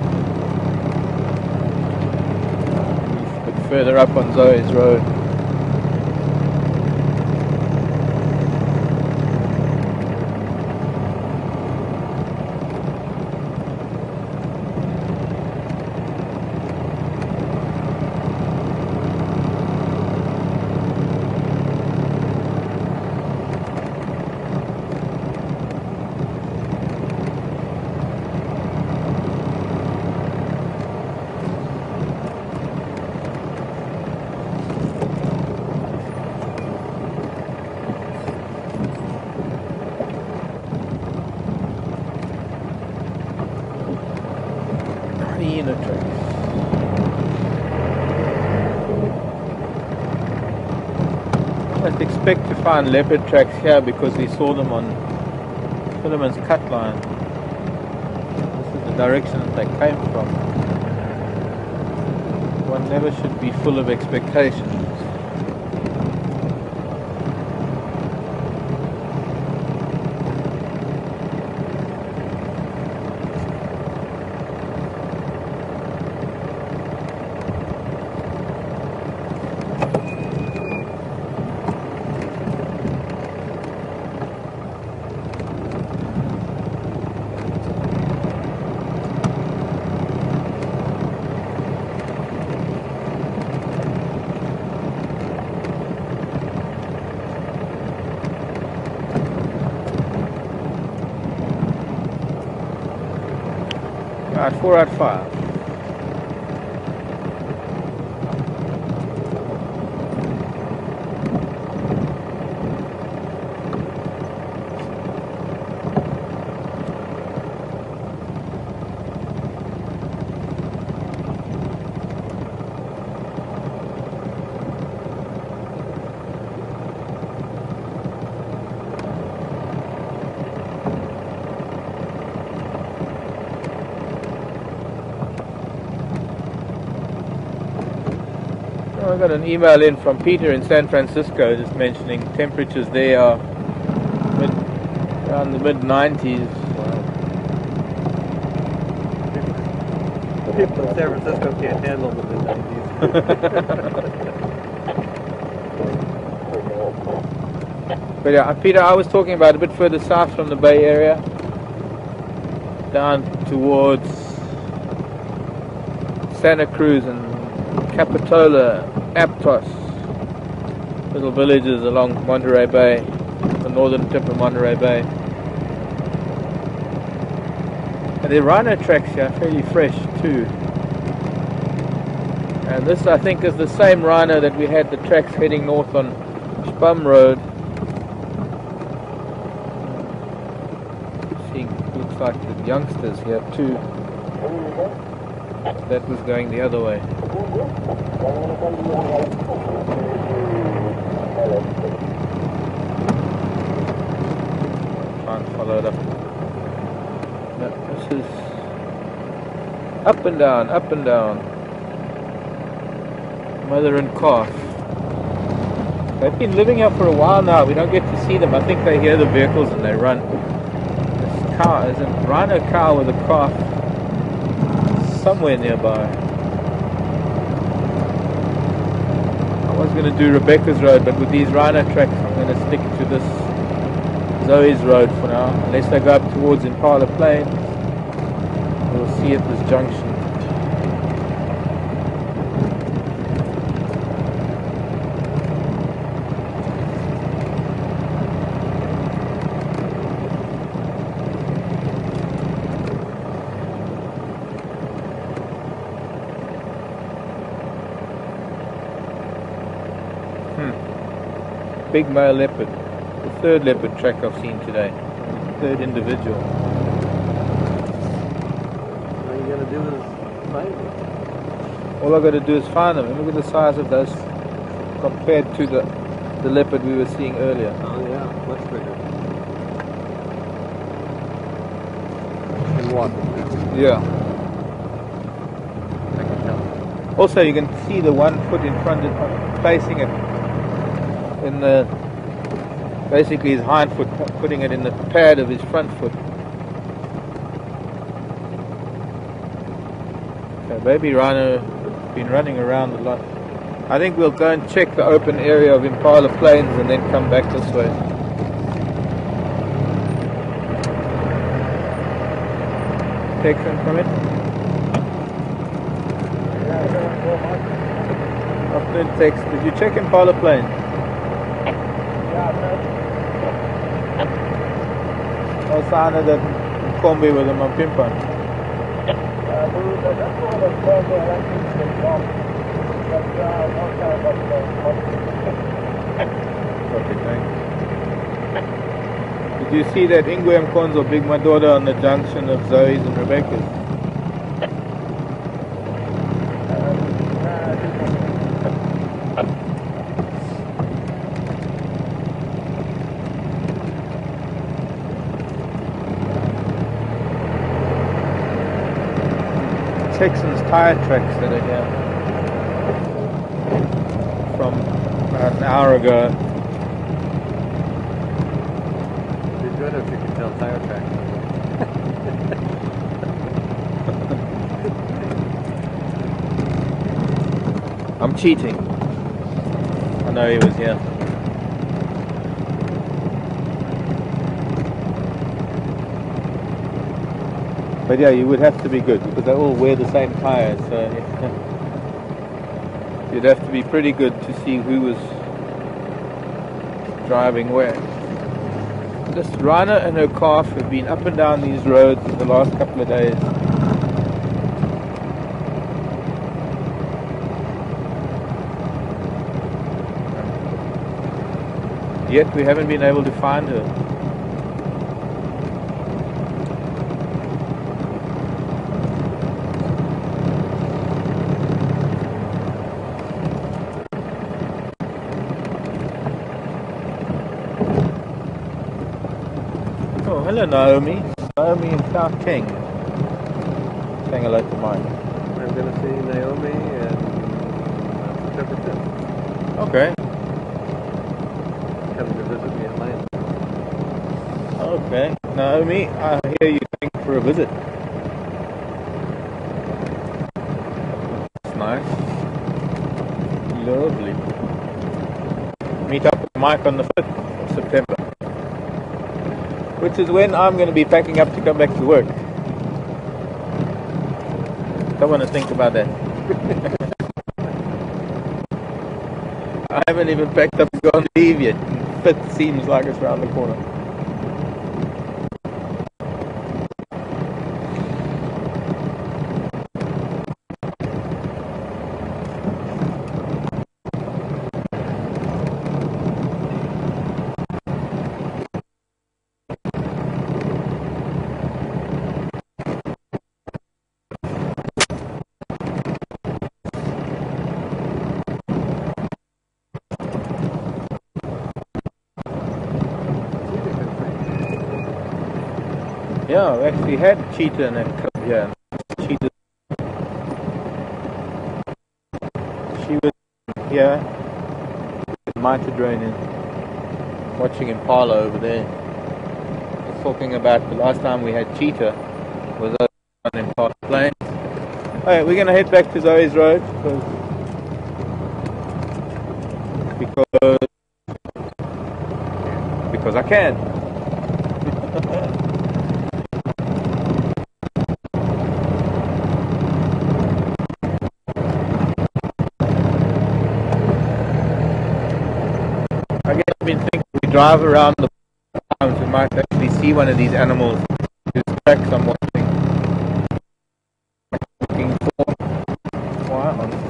A bit further up on Zoe's road. Hyena tracks. I'd expect to find leopard tracks here because we saw them on Philemon's cut line. This is the direction that they came from. One never should be full of expectations. Right, 4 out of 5. I got an email in from Peter in San Francisco just mentioning temperatures there are around the mid-90s. People in San Francisco can't handle the mid-90s. But yeah, Peter, I was talking about a bit further south from the Bay Area, down towards Santa Cruz and Capitola, Aptos, little villages along Monterey Bay, the northern tip of Monterey Bay. And the rhino tracks here are fairly fresh too. And this, I think, is the same rhino that we had the tracks heading north on Spum Road. Seeing, looks like the youngsters here too. That was going the other way. Try and follow it up. No, this is up and down, up and down. Mother and calf. They've been living here for a while now. We don't get to see them. I think they hear the vehicles and they run. This cow is a rhino cow with a calf somewhere nearby. I was going to do Rebecca's Road, but with these rhino tracks I'm going to stick to this Zoe's Road for now, unless they go up towards Impala Plains. We'll see at this junction. Big male leopard. The third leopard track I've seen today. Third individual. All you gotta do is find them. All I got to do is find them. And look at the size of those compared to the leopard we were seeing earlier. Oh yeah, much bigger. And walking. Yeah. I can tell. Also, you can see the one foot in front of placing it in the, basically his hind foot, putting it in the pad of his front foot. So baby rhino has been running around a lot. I think we'll go and check the open area of Impala Plains and then come back this way. Texan, come in. Afternoon, Tex. Did you check Impala Plains? No sign of that combi with him on Pimpan. Okay, thanks. Did you see that Ingwe Mkonzo Big Madoda on the junction of Zoe's and Rebecca's? Texan's tire tracks that are here from about an hour ago. It'd be good if you could tell tire tracks. I'm cheating. I know he was here. But yeah, you would have to be good because they all wear the same tires, so you'd have to be pretty good to see who was driving where. This rhino and her calf have been up and down these roads the last couple of days. Yet we haven't been able to find her. Oh, hello Naomi. Naomi in South Keng. Saying hello to Mike. I'm going to see Naomi and September 5th. Okay. Coming to visit me in Atlanta. Okay. Naomi, I hear you going for a visit. That's nice. Lovely. Meet up with Mike on the 5th of September. Which is when I'm going to be packing up to come back to work. Don't want to think about that. I haven't even packed up to go on leave yet. It seems like it's around the corner. Yeah, we actually had cheetah in that club here. Cheetah. She was here with mitre draining, watching Impala over there. Just talking about the last time we had cheetah was over on Impala Plains. Alright, we're gonna head back to Zoe's Road because I can. I guess I've been thinking we drive around the farms, we might actually see one of these animals. This tracks I'm watching. Looking for. Wow.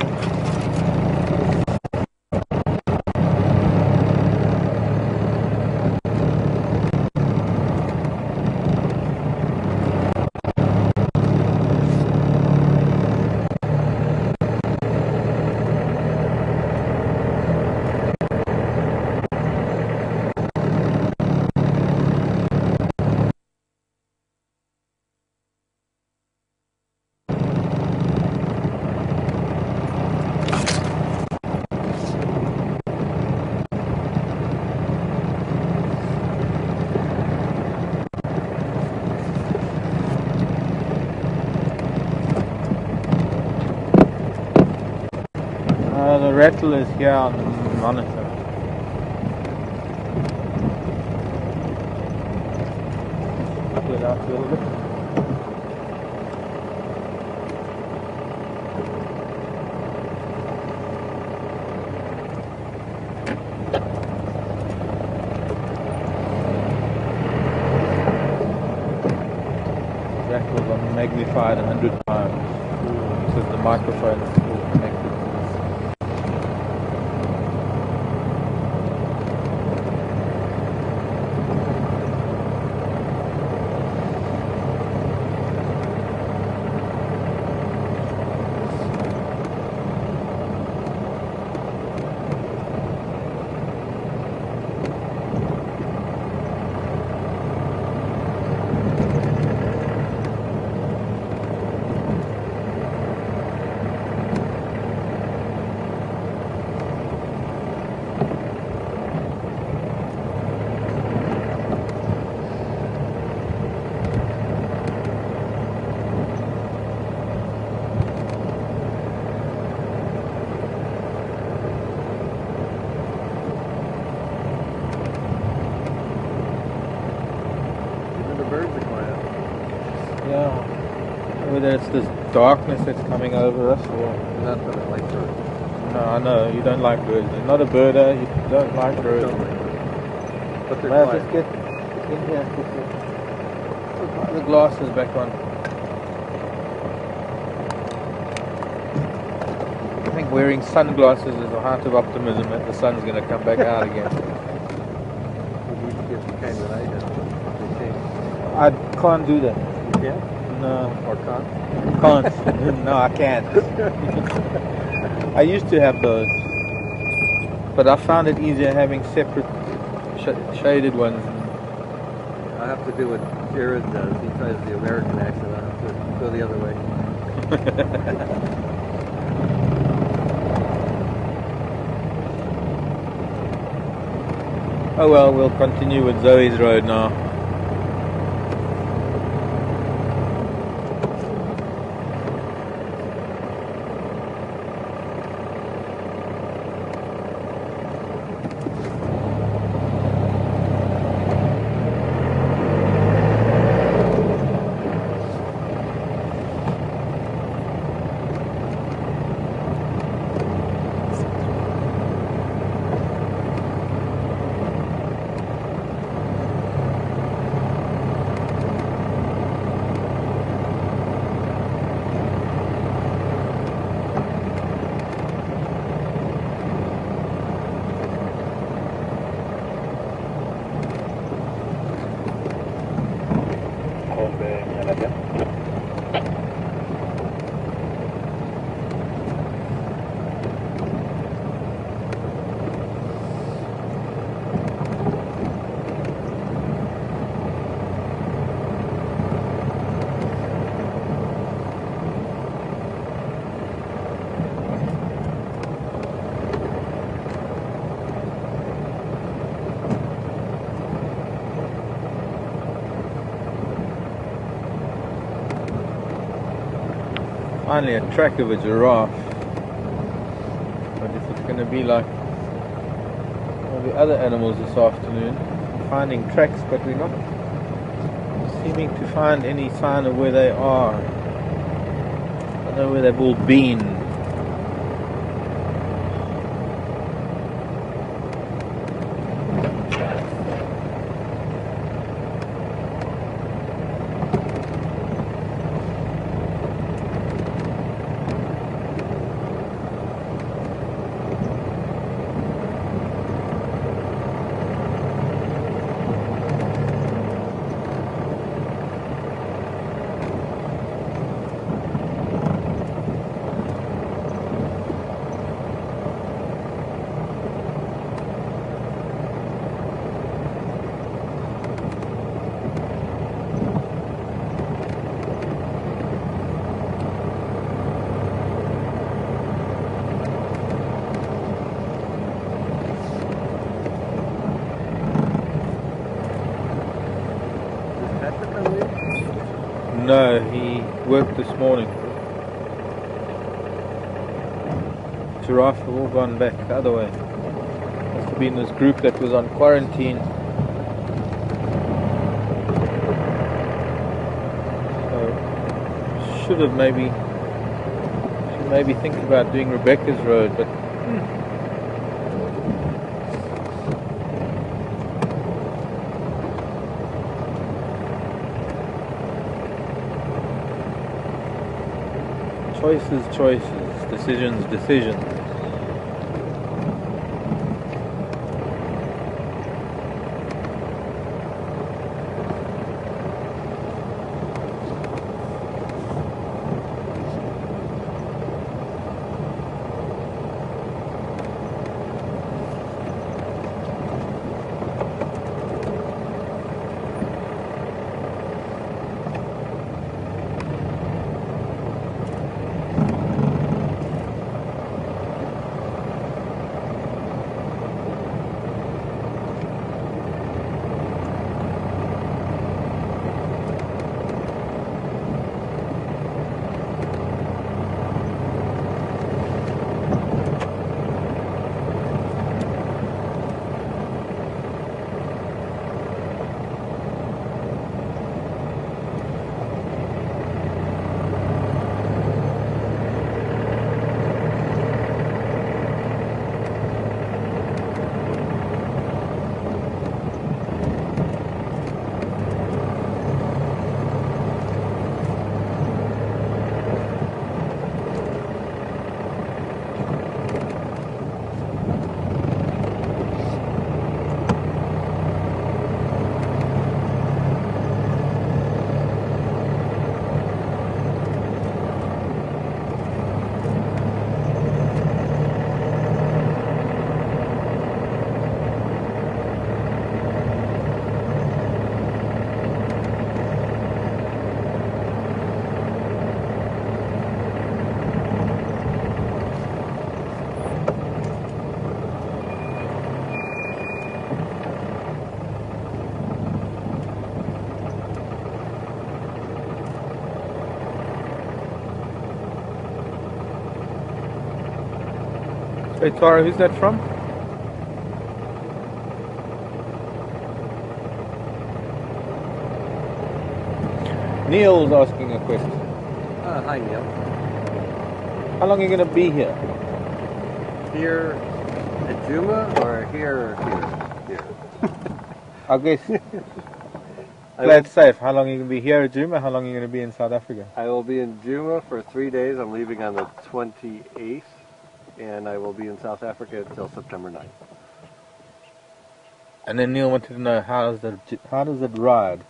The rattle is here on the monitor. Pull it out a little bit. Rattles are magnified 100 times. This is the microphone that's all connected. Yeah. Whether it's this darkness that's coming over us or... Not that I like birds. No, I know, you don't like birds. You're not a birder, you don't like birds. Don't like birds. But they're Well, quiet. just get in here quickly. Put the glasses back on. I think wearing sunglasses is the height of optimism that the sun's going to come back out again. You need to get the kind that I have. They change. I can't do that. You can? No. Or can't? Can't. No, I can't. I used to have those, but I found it easier having separate shaded ones. I have to do what Jared does. He tries the American accent. I have to go the other way. Oh well, we'll continue with Zoe's Road now. finally a track of a giraffe. But if it's going to be like all the other animals this afternoon, we're finding tracks, but we're not seeming to find any sign of where they are. I don't know where they've all been. No, he worked this morning. Giraffe have all gone back the other way. Must have been this group that was on quarantine. So should maybe think about doing Rebecca's Road, but choices, decisions. Hey Tara, who's that from? Neil's asking a question. Hi, Neil. How long are you going to be here? Here at Juma or here? I guess glad safe. How long are you going to be here at Juma? How long are you going to be in South Africa? I will be in Juma for 3 days. I'm leaving on the 28th, and I will be in South Africa until September 9th. And then Neil wanted to know how does it ride?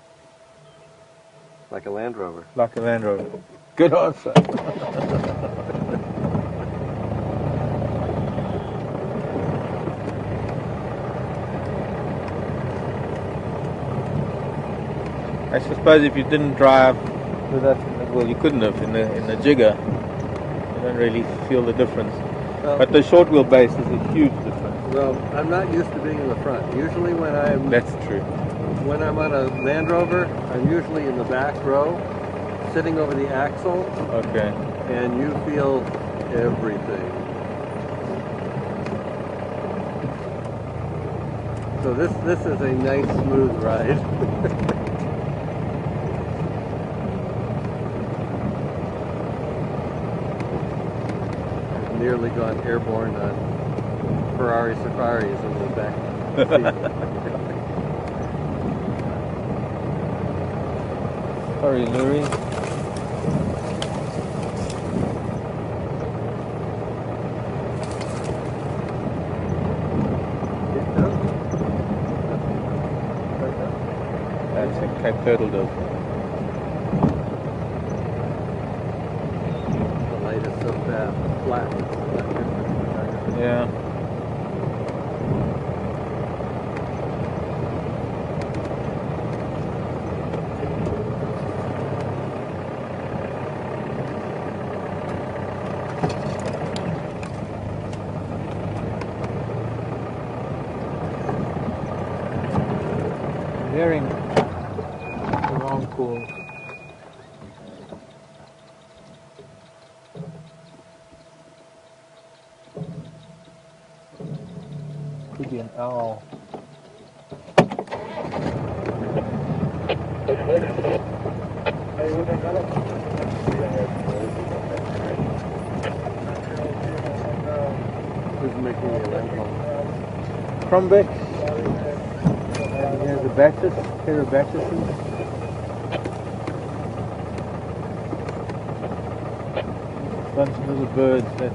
Like a Land Rover. Like a Land Rover. Good answer. I suppose if you didn't drive with us, well, you couldn't have in the Jigger. You don't really feel the difference. Well, but the short wheelbase is a huge difference. Well, I'm not used to being in the front. Usually That's true. When I'm on a Land Rover, I'm usually in the back row, sitting over the axle. Okay. and you feel everything. So this is a nice smooth ride. I've nearly gone airborne on Ferrari safaris in the back seat. Sorry, Louis. That's a Cape Turtle does. The light is so flat. It's not different. Yeah. Hearing the wrong call. Could be an owl. Who's making the alarm? Crombeck. And here's a Bacchus, pair of Bacchuses. Bunch of little birds that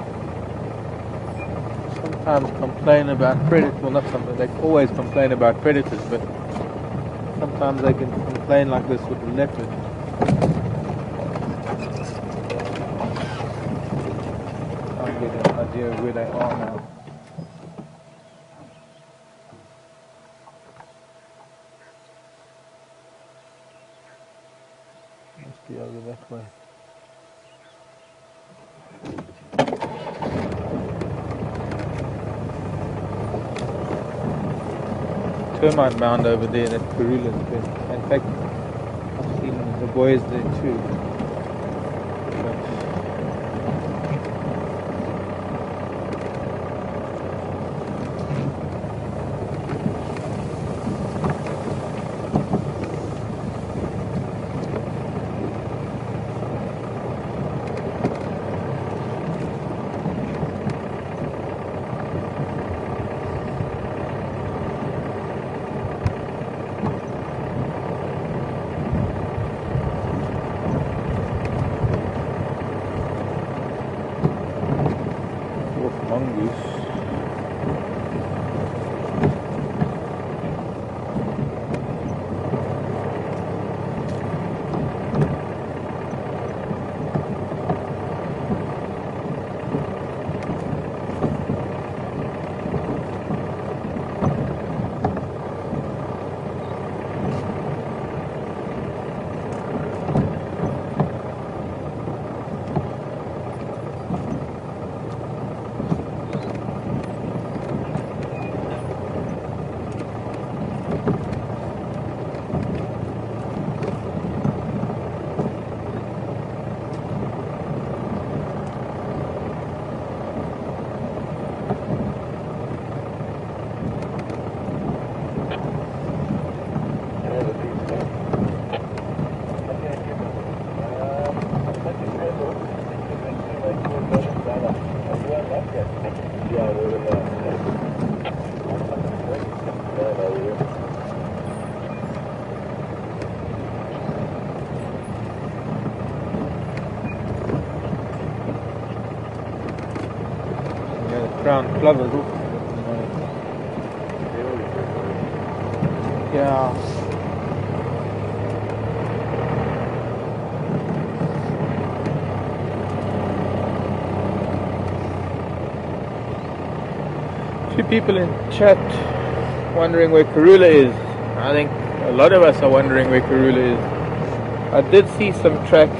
sometimes complain about predators. Well, not sometimes, they always complain about predators, but sometimes they can complain like this with the leopard. I'll get an idea of where they are now. Must be over that way. Termite mound over there that Karula's been. In fact, I've seen the boys there too. Mongoose. Crown plovers. Yeah. Few people in chat wondering where Karula is. I think a lot of us are wondering where Karula is. I did see some tracks,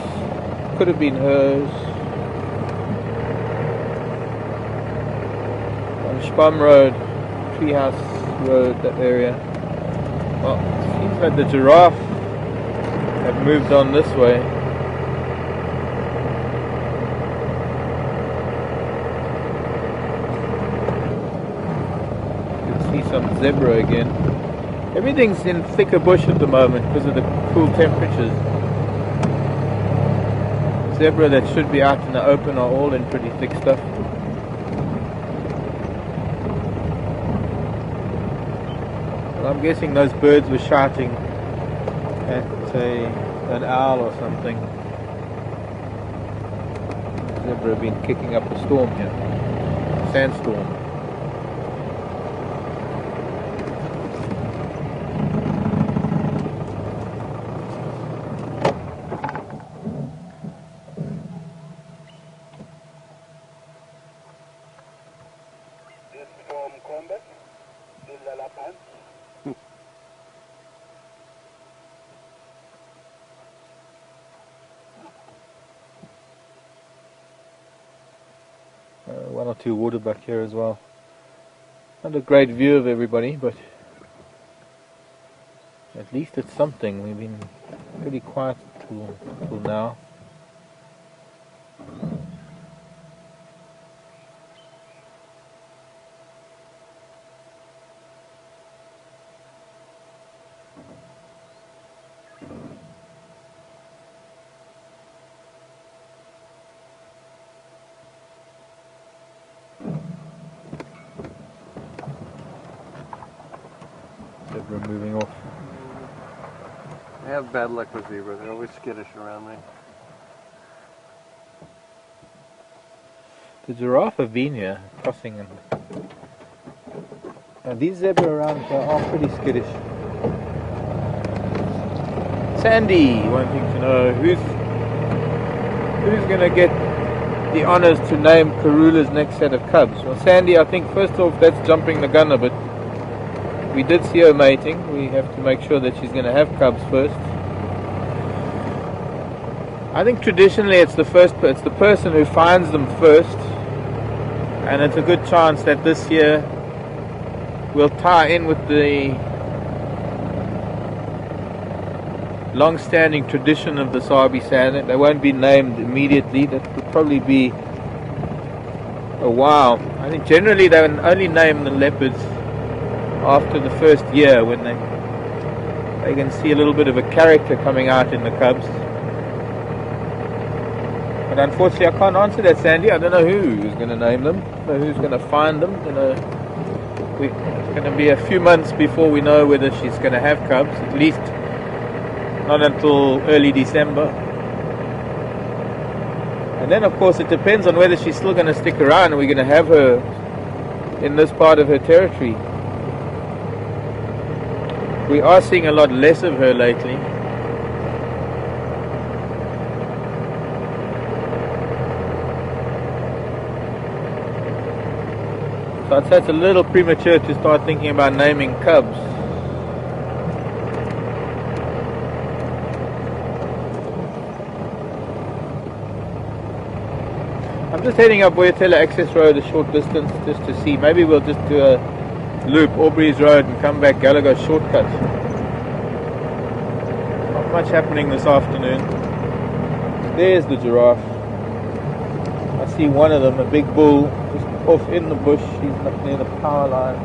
could have been hers. On Spam Road, Treehouse Road, that area. Well, it seems like the giraffe have moved on this way. see some zebra again. Everything's in thicker bush at the moment because of the cool temperatures. Zebra that should be out in the open are all in pretty thick stuff. Well, I'm guessing those birds were shouting at an owl or something. Zebra have been kicking up a storm here. Sandstorm. This from combat, de la lapin. One or two waterbuck here as well. Not a great view of everybody, but at least it's something. We've been pretty quiet till now. Zebra moving off. I have bad luck with zebra. They're always skittish around me. The giraffe have been here, crossing, and these zebra around here are pretty skittish. Sandy wanting to know who's going to get the honours to name Karula's next set of cubs. Well, Sandy, I think first off that's jumping the gun a bit. We did see her mating. We have to make sure that she's going to have cubs first. I think traditionally it's the person who finds them first, and it's a good chance that this year will tie in with the long-standing tradition of the Sabi Sand. They won't be named immediately. That would probably be a while. I think generally they will only name the leopards after the first year, when they can see a little bit of a character coming out in the cubs. But unfortunately I can't answer that, Sandy. I don't know who's going to name them, or who's going to find them. It's going to be a few months before we know whether she's going to have cubs, at least not until early December. And then of course it depends on whether she's still going to stick around and we're going to have her in this part of her territory. We are seeing a lot less of her lately. So I'd say it's a little premature to start thinking about naming cubs. I'm just heading up Boyatella Access Road a short distance just to see. Maybe we'll just do a loop Aubrey's Road and come back Gallagher shortcut. Not much happening this afternoon. There's the giraffe. I see one of them, a big bull, just off in the bush. He's up near the power line.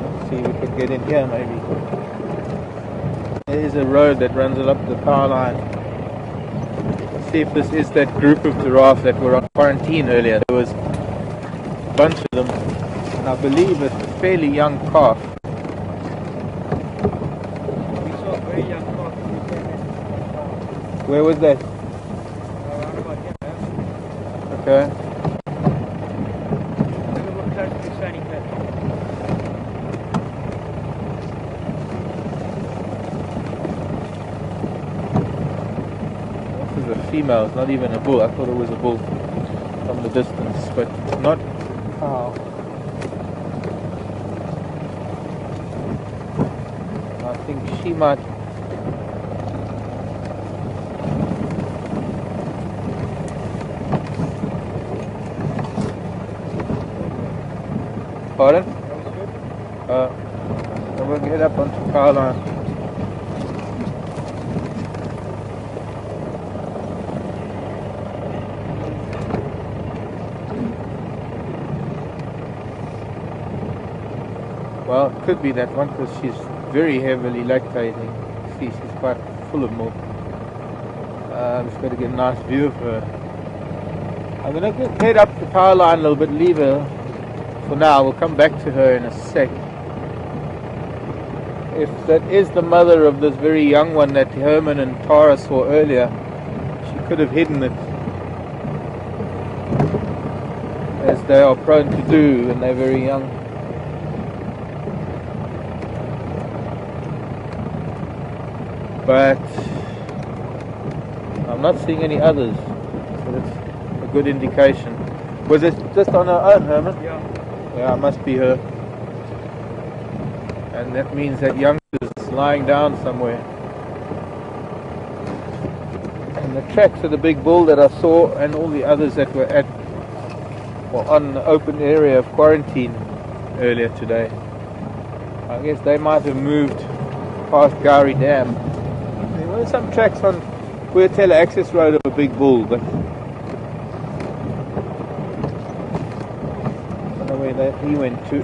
Let's see if we can get in here maybe. There is a road that runs up the power line. Let's see if this is that group of giraffe that were on quarantine earlier. There was a bunch of them. I believe a fairly young calf. We saw a very young calf. Where was that? Around about here. Okay. A little bit close to Sunny Cliff. This is a female, it's not even a bull. I thought it was a bull from the distance, but not a cow. I think she might. Pardon? Then we'll get up onto power line. Well, it could be that one because she's very heavily lactating. See, she's quite full of milk. Just got to get a nice view of her. I'm going to head up the power line a little bit, leave her for now. We'll come back to her in a sec. If that is the mother of this very young one that Herman and Tara saw earlier, she could have hidden it, as they are prone to do when they're very young. But I'm not seeing any others, so that's a good indication. Was it just on her own, Herman? Yeah. Yeah, it must be her. And that means that youngster's lying down somewhere. And the tracks of the big bull that I saw and all the others that were on the open area of quarantine earlier today, I guess they might have moved past Gowrie Dam. There were some tracks on Weirtella access road of a big bull, but I don't know where he went to.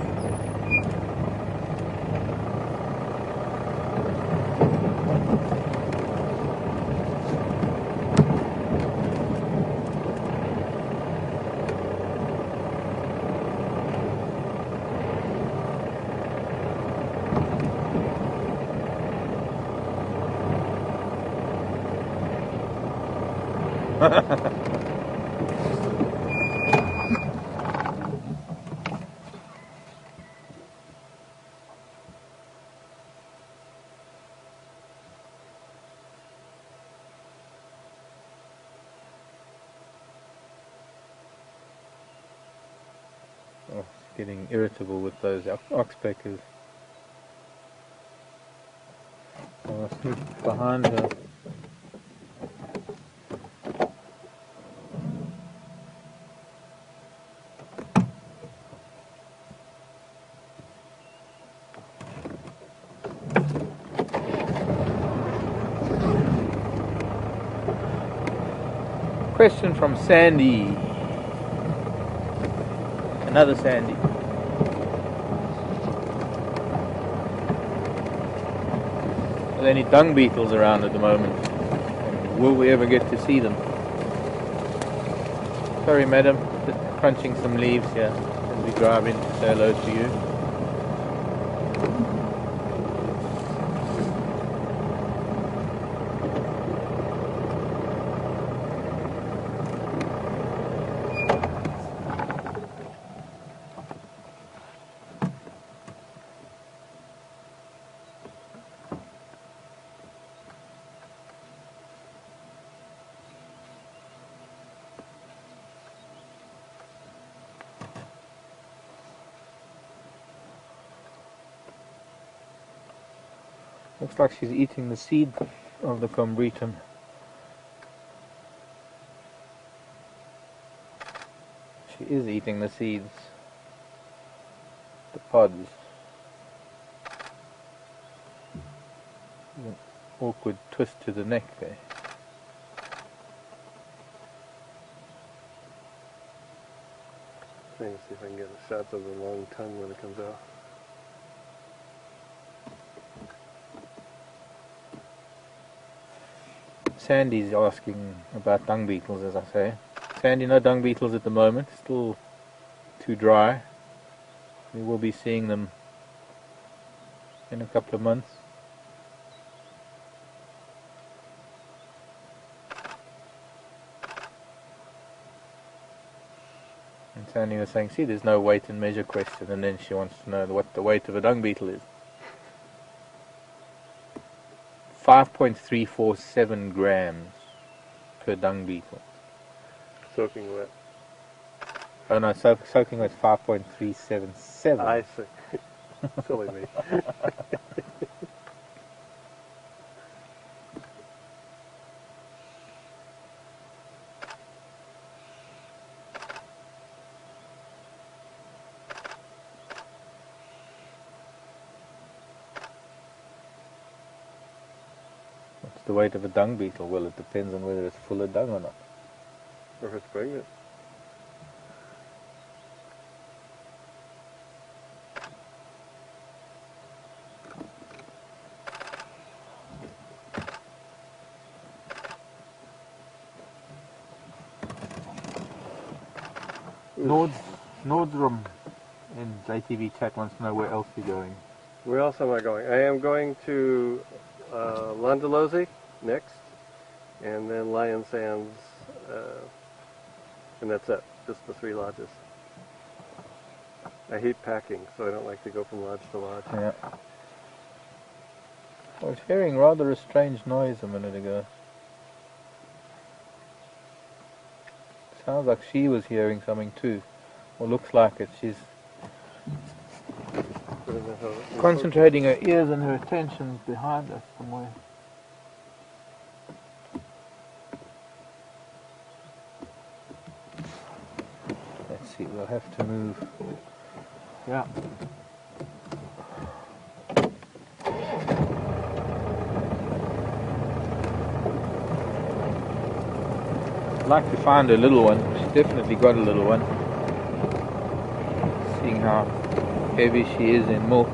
Oh, getting irritable with those oxpeckers. Oh, I sneak behind her. Question from Sandy. Another Sandy. Are there any dung beetles around at the moment? And will we ever get to see them? Sorry, madam, just crunching some leaves here as we drive in to say hello to you. Looks like she's eating the seed of the combretum. She is eating the seeds, the pods. An awkward twist to the neck there. Trying to see if I can get a shot of the long tongue when it comes out. Sandy's asking about dung beetles, as I say. Sandy, no dung beetles at the moment, still too dry. We will be seeing them in a couple of months. And Sandy was saying, see, there's no weight and measure question, and then she wants to know what the weight of a dung beetle is. 5.347 grams per dung beetle. Soaking wet. Oh no, soaking wet 5.377. I see. Silly me. What's the weight of a dung beetle? Well, it depends on whether it's full of dung or not. Or if it's pregnant. Nordrum in JTV chat wants to know where else you're going. Where else am I going? I am going to Landalosi next, and then Lion Sands, and that's it. Just the 3 lodges. I hate packing, so I don't like to go from lodge to lodge. Yeah. I was hearing rather a strange noise a minute ago. Sounds like she was hearing something too. Or looks like it. She's concentrating her ears and her attention behind us somewhere. Let's see, we'll have to move. Yeah. I'd like to find a little one. She's definitely got a little one. Seeing how heavy she is in milk.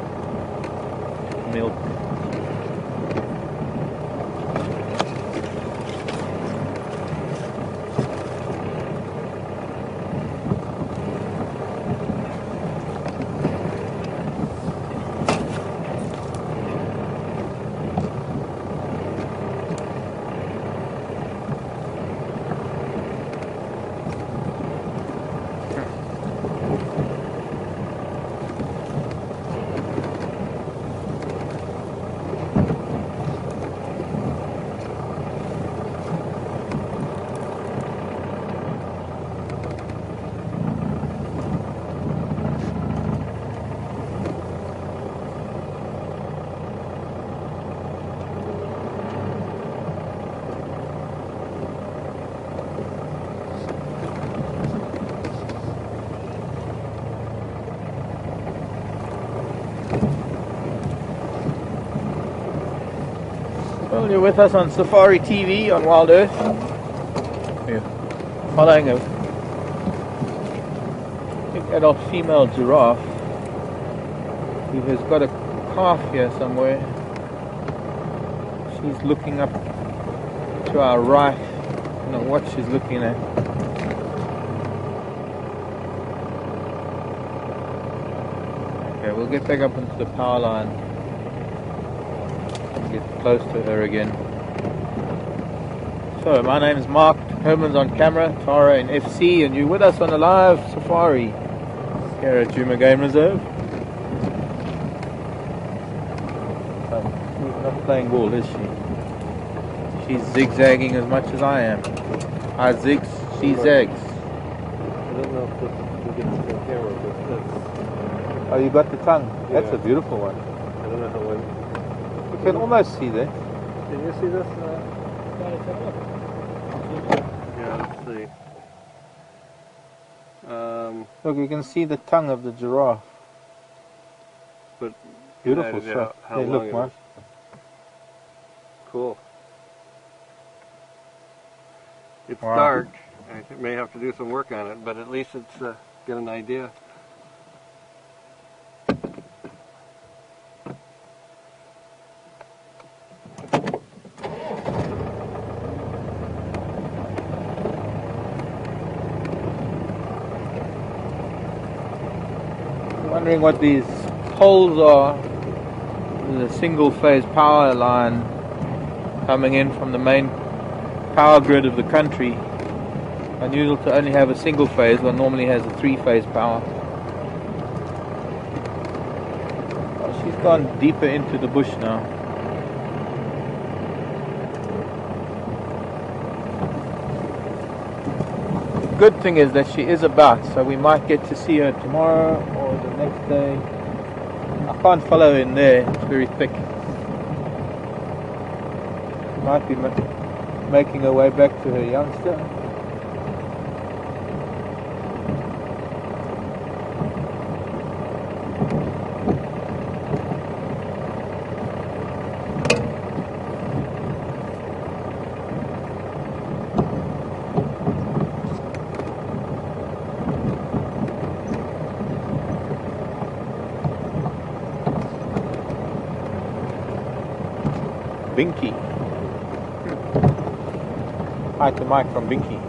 Well, you're with us on Safari TV on Wild Earth. You're following a big adult female giraffe who has got a calf here somewhere. She's looking up to our right. I don't know what she's looking at. Okay, we'll get back up into the power line. Get close to her again. So, my name is Marc, Herman's on camera, Tara in FC, and you're with us on a live safari here at Juma Game Reserve. She's not playing ball, is she? She's zigzagging as much as I am. I zig, she zags. I don't know if we get this on camera, but that's... Oh, you got the tongue. Yeah. That's a beautiful one. I don't know how one... You can almost see that. Can you see this? Yeah, let's see. Look, you can see the tongue of the giraffe. But Beautiful yeah, stuff. how Hey, long look, it Marc. is. Cool. It's Wow. dark. I may have to do some work on it, but at least it's get an idea. Wondering what these poles are. There's a single phase power line coming in from the main power grid of the country. Unusual to only have a single phase, one normally has a 3-phase power. Oh, she's gone deeper into the bush now. Good thing is that she is about, so we might get to see her tomorrow or the next day. I can't follow in there, it's very thick. She might be making her way back to her youngster. Binky. Hi to Mike from Binky.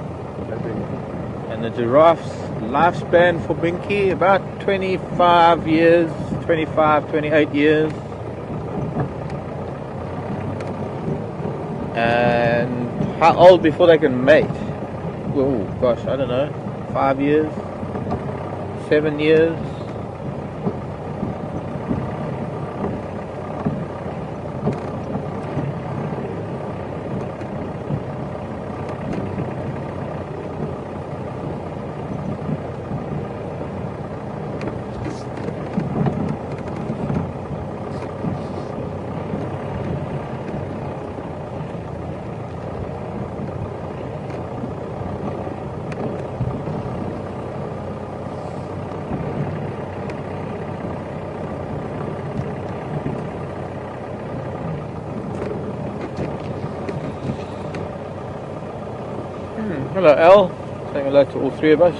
And the giraffes lifespan for Binky, about 25 years, 25, 28 years. And how old before they can mate? Oh gosh, I don't know, 5 years, 7 years. Hello Al, saying hello to all three of us.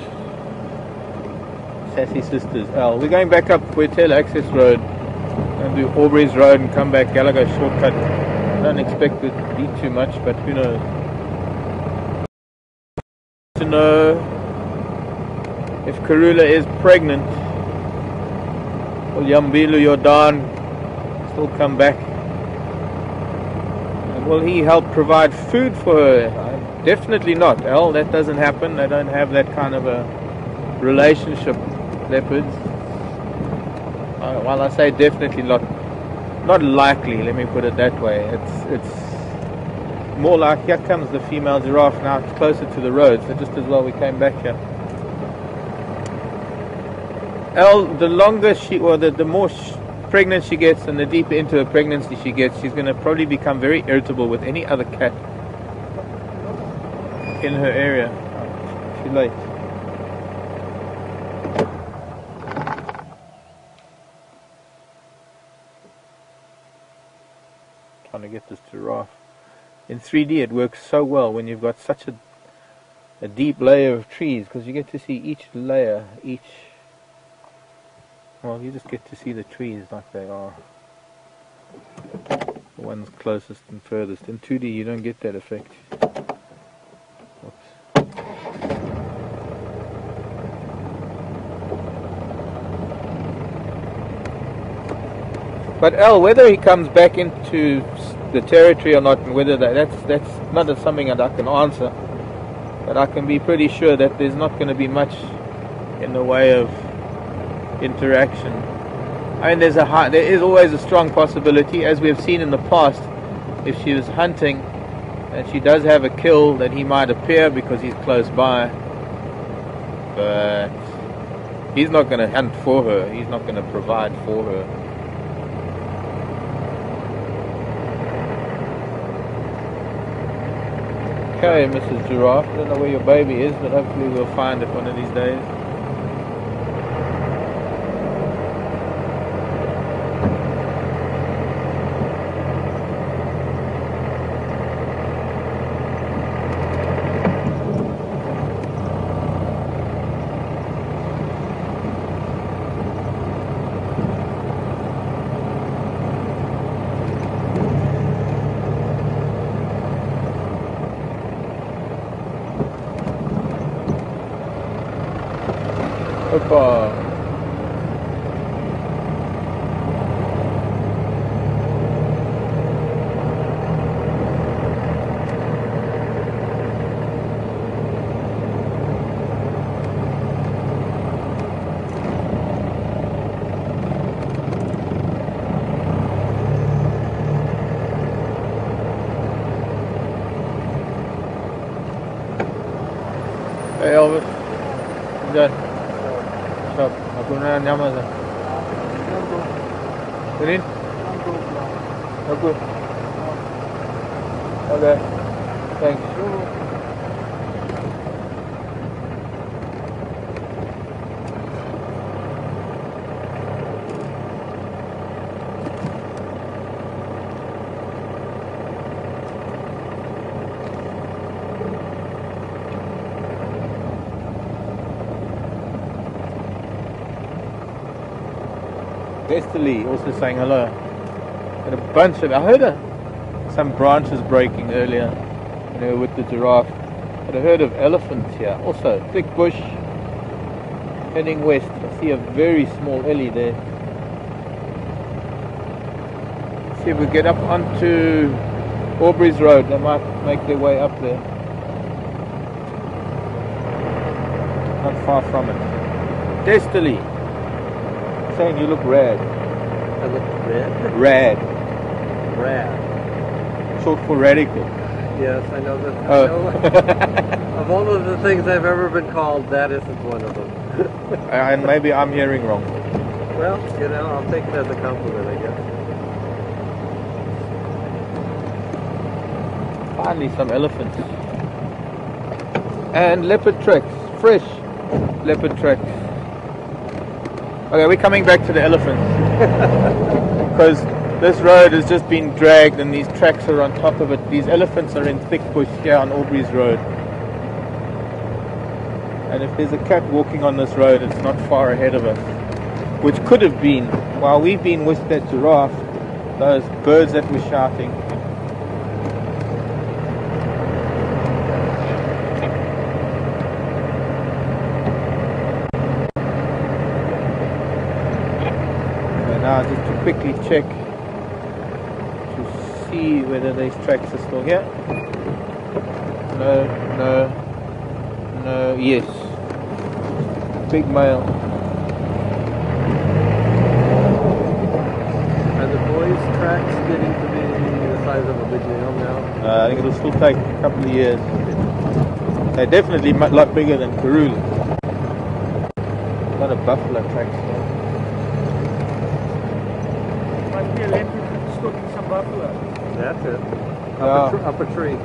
Sassy Sisters Al. We're going back up Puetela Access Road and do Aubrey's Road and come back Gallagher shortcut. I don't expect it to be too much, but who knows. To know if Karula is pregnant, will Yambilu Jordan still come back? And will he help provide food for her? Definitely not, Al. That doesn't happen. They don't have that kind of a relationship, leopards. While I say definitely not likely, let me put it that way. It's more like, here comes the female giraffe now. It's closer to the road, so just as well we came back here. Al, the longer she, or the more pregnant she gets and the deeper into her pregnancy she gets, she's going to probably become very irritable with any other cat in her area. Oh, too late. Trying to get this giraffe. In 3D it works so well when you've got such a deep layer of trees, because you get to see each layer, well, you just get to see the trees like they are. The ones closest and furthest. In 2D you don't get that effect. But Al, whether he comes back into the territory or not, and whether that's not something that I can answer, but I can be pretty sure that there's not going to be much in the way of interaction. I mean, there is always a strong possibility, as we've seen in the past, if she was hunting and she does have a kill, that he might appear because he's close by. But he's not going to hunt for her. He's not going to provide for her. Okay, Mrs. Giraffe, I don't know where your baby is, but hopefully we'll find it one of these days. Opa. Hey Elvis, you done? Aku nak nyaman sah. Ini? Aku. Okay. Thanks. Destiny also saying hello. And a bunch of, I heard some branches breaking earlier, with the giraffe. But I heard of elephants here. Also, thick bush, heading west. I see a very small ellie there. See if we get up onto Aubrey's Road. They might make their way up there. Not far from it. Destiny. Saying you look rad. I look red? Rad. Rad. Short for radical. Yes, I know that. Oh. I know, of all of the things I've ever been called, that isn't one of them. And maybe I'm hearing wrong. Well, you know, I'll take it as a compliment, I guess. Finally some elephants. And leopard tracks. Fresh leopard tracks. Okay, we're coming back to the elephants. Because this road has just been dragged and these tracks are on top of it. These elephants are in thick bush here on Aubrey's Road. And if there's a cat walking on this road, it's not far ahead of us. Which could have been, while we've been with that giraffe, those birds that were shouting. Okay, now just to quickly check to see whether these tracks are still here. No, yes. Big male. Are the boys' tracks getting to be the size of a big male now? I think it'll still take a couple of years. They're definitely a lot bigger than Karoo. A lot of buffalo tracks there. Might be a leopard stalking some buffalo. That's it. Yeah. Up a tree.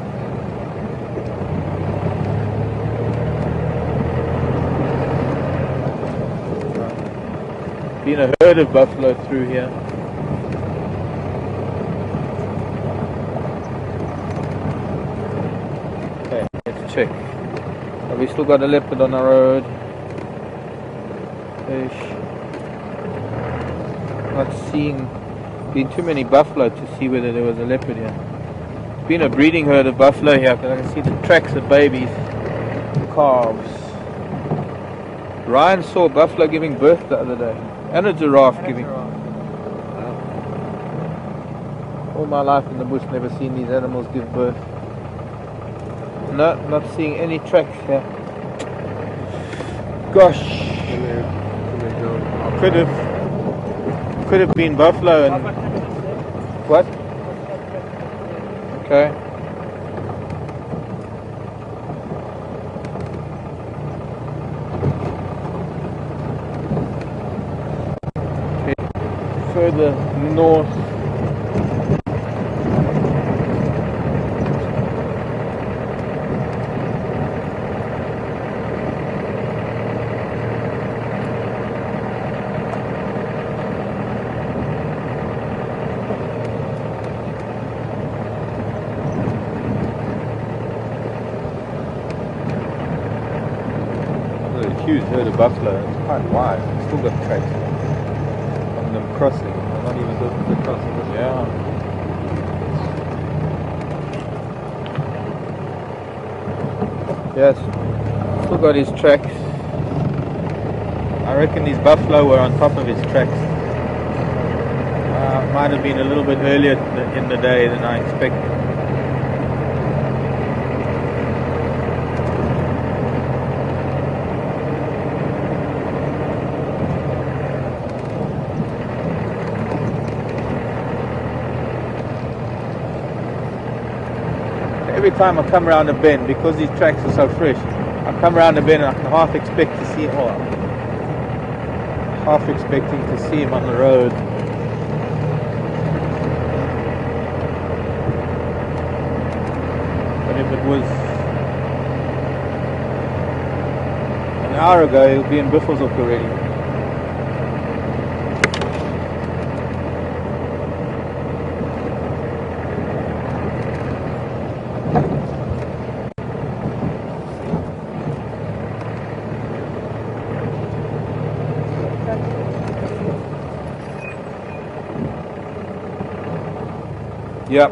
Been a herd of buffalo through here. Okay, let's check. Have we still got a leopard on our road? Ish. Not seeing. Been too many buffalo to see whether there was a leopard here. It's been a breeding herd of buffalo here because I can see the tracks of babies, calves. Ryan saw a buffalo giving birth the other day. And a giraffe giving. All my life in the bush, never seen these animals give birth. No, not seeing any tracks here. Gosh, could have been buffalo and what? Okay. Further north. There's a huge herd of buffalo. It's quite wide. It's still got tracks on them crossing. Not even the crossing. Yeah. Yes. Still got his tracks. I reckon these buffalo were on top of his tracks. Might have been a little bit earlier in the day than I expected. Every time I come around a bend, because these tracks are so fresh, I come around a bend and I can half expect to see half expecting to see him on the road. But if it was an hour ago, he'll be in Buffelshoek already. Yep.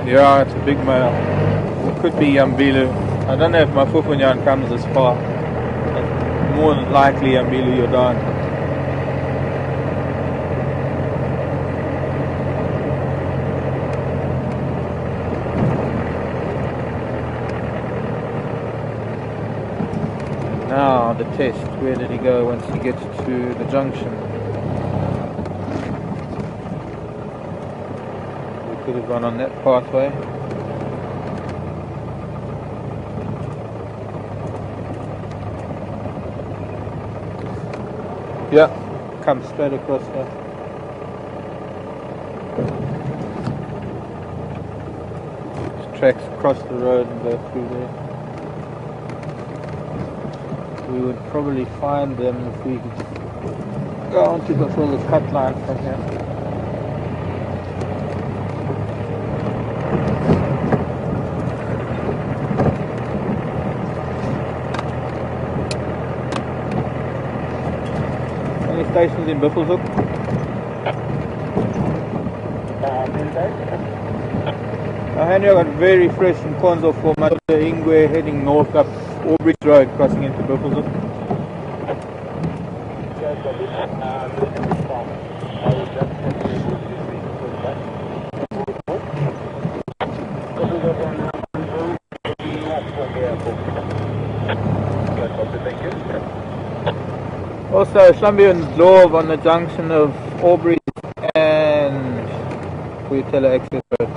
Yeah, it's a big male. could be Yambilu. I don't know if Mafufunyan comes this far. But more than likely Yambilu Yordan. Now the test, where did he go once he gets to the junction? We could have gone on that pathway. Yeah, come straight across there. Just tracks across the road and go through there. We would probably find them if we could go onto the further cut line from here. Any stations in Buffelshoek? Henry, I got very fresh in Konzo for my Ingwe heading north up Albridge Road, crossing into Buffelshoek. Also, Slambi and Zlov on the junction of Albridge and Kuyutela Access Road.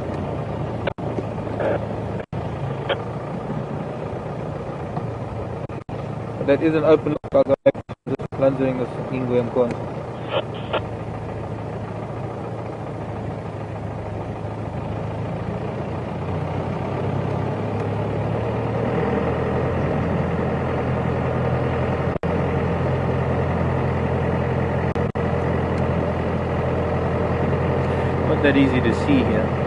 But that is an open look. I'll go back to just plunging this Ingwe and Konzo. Not that easy to see here.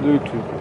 Bluetooth.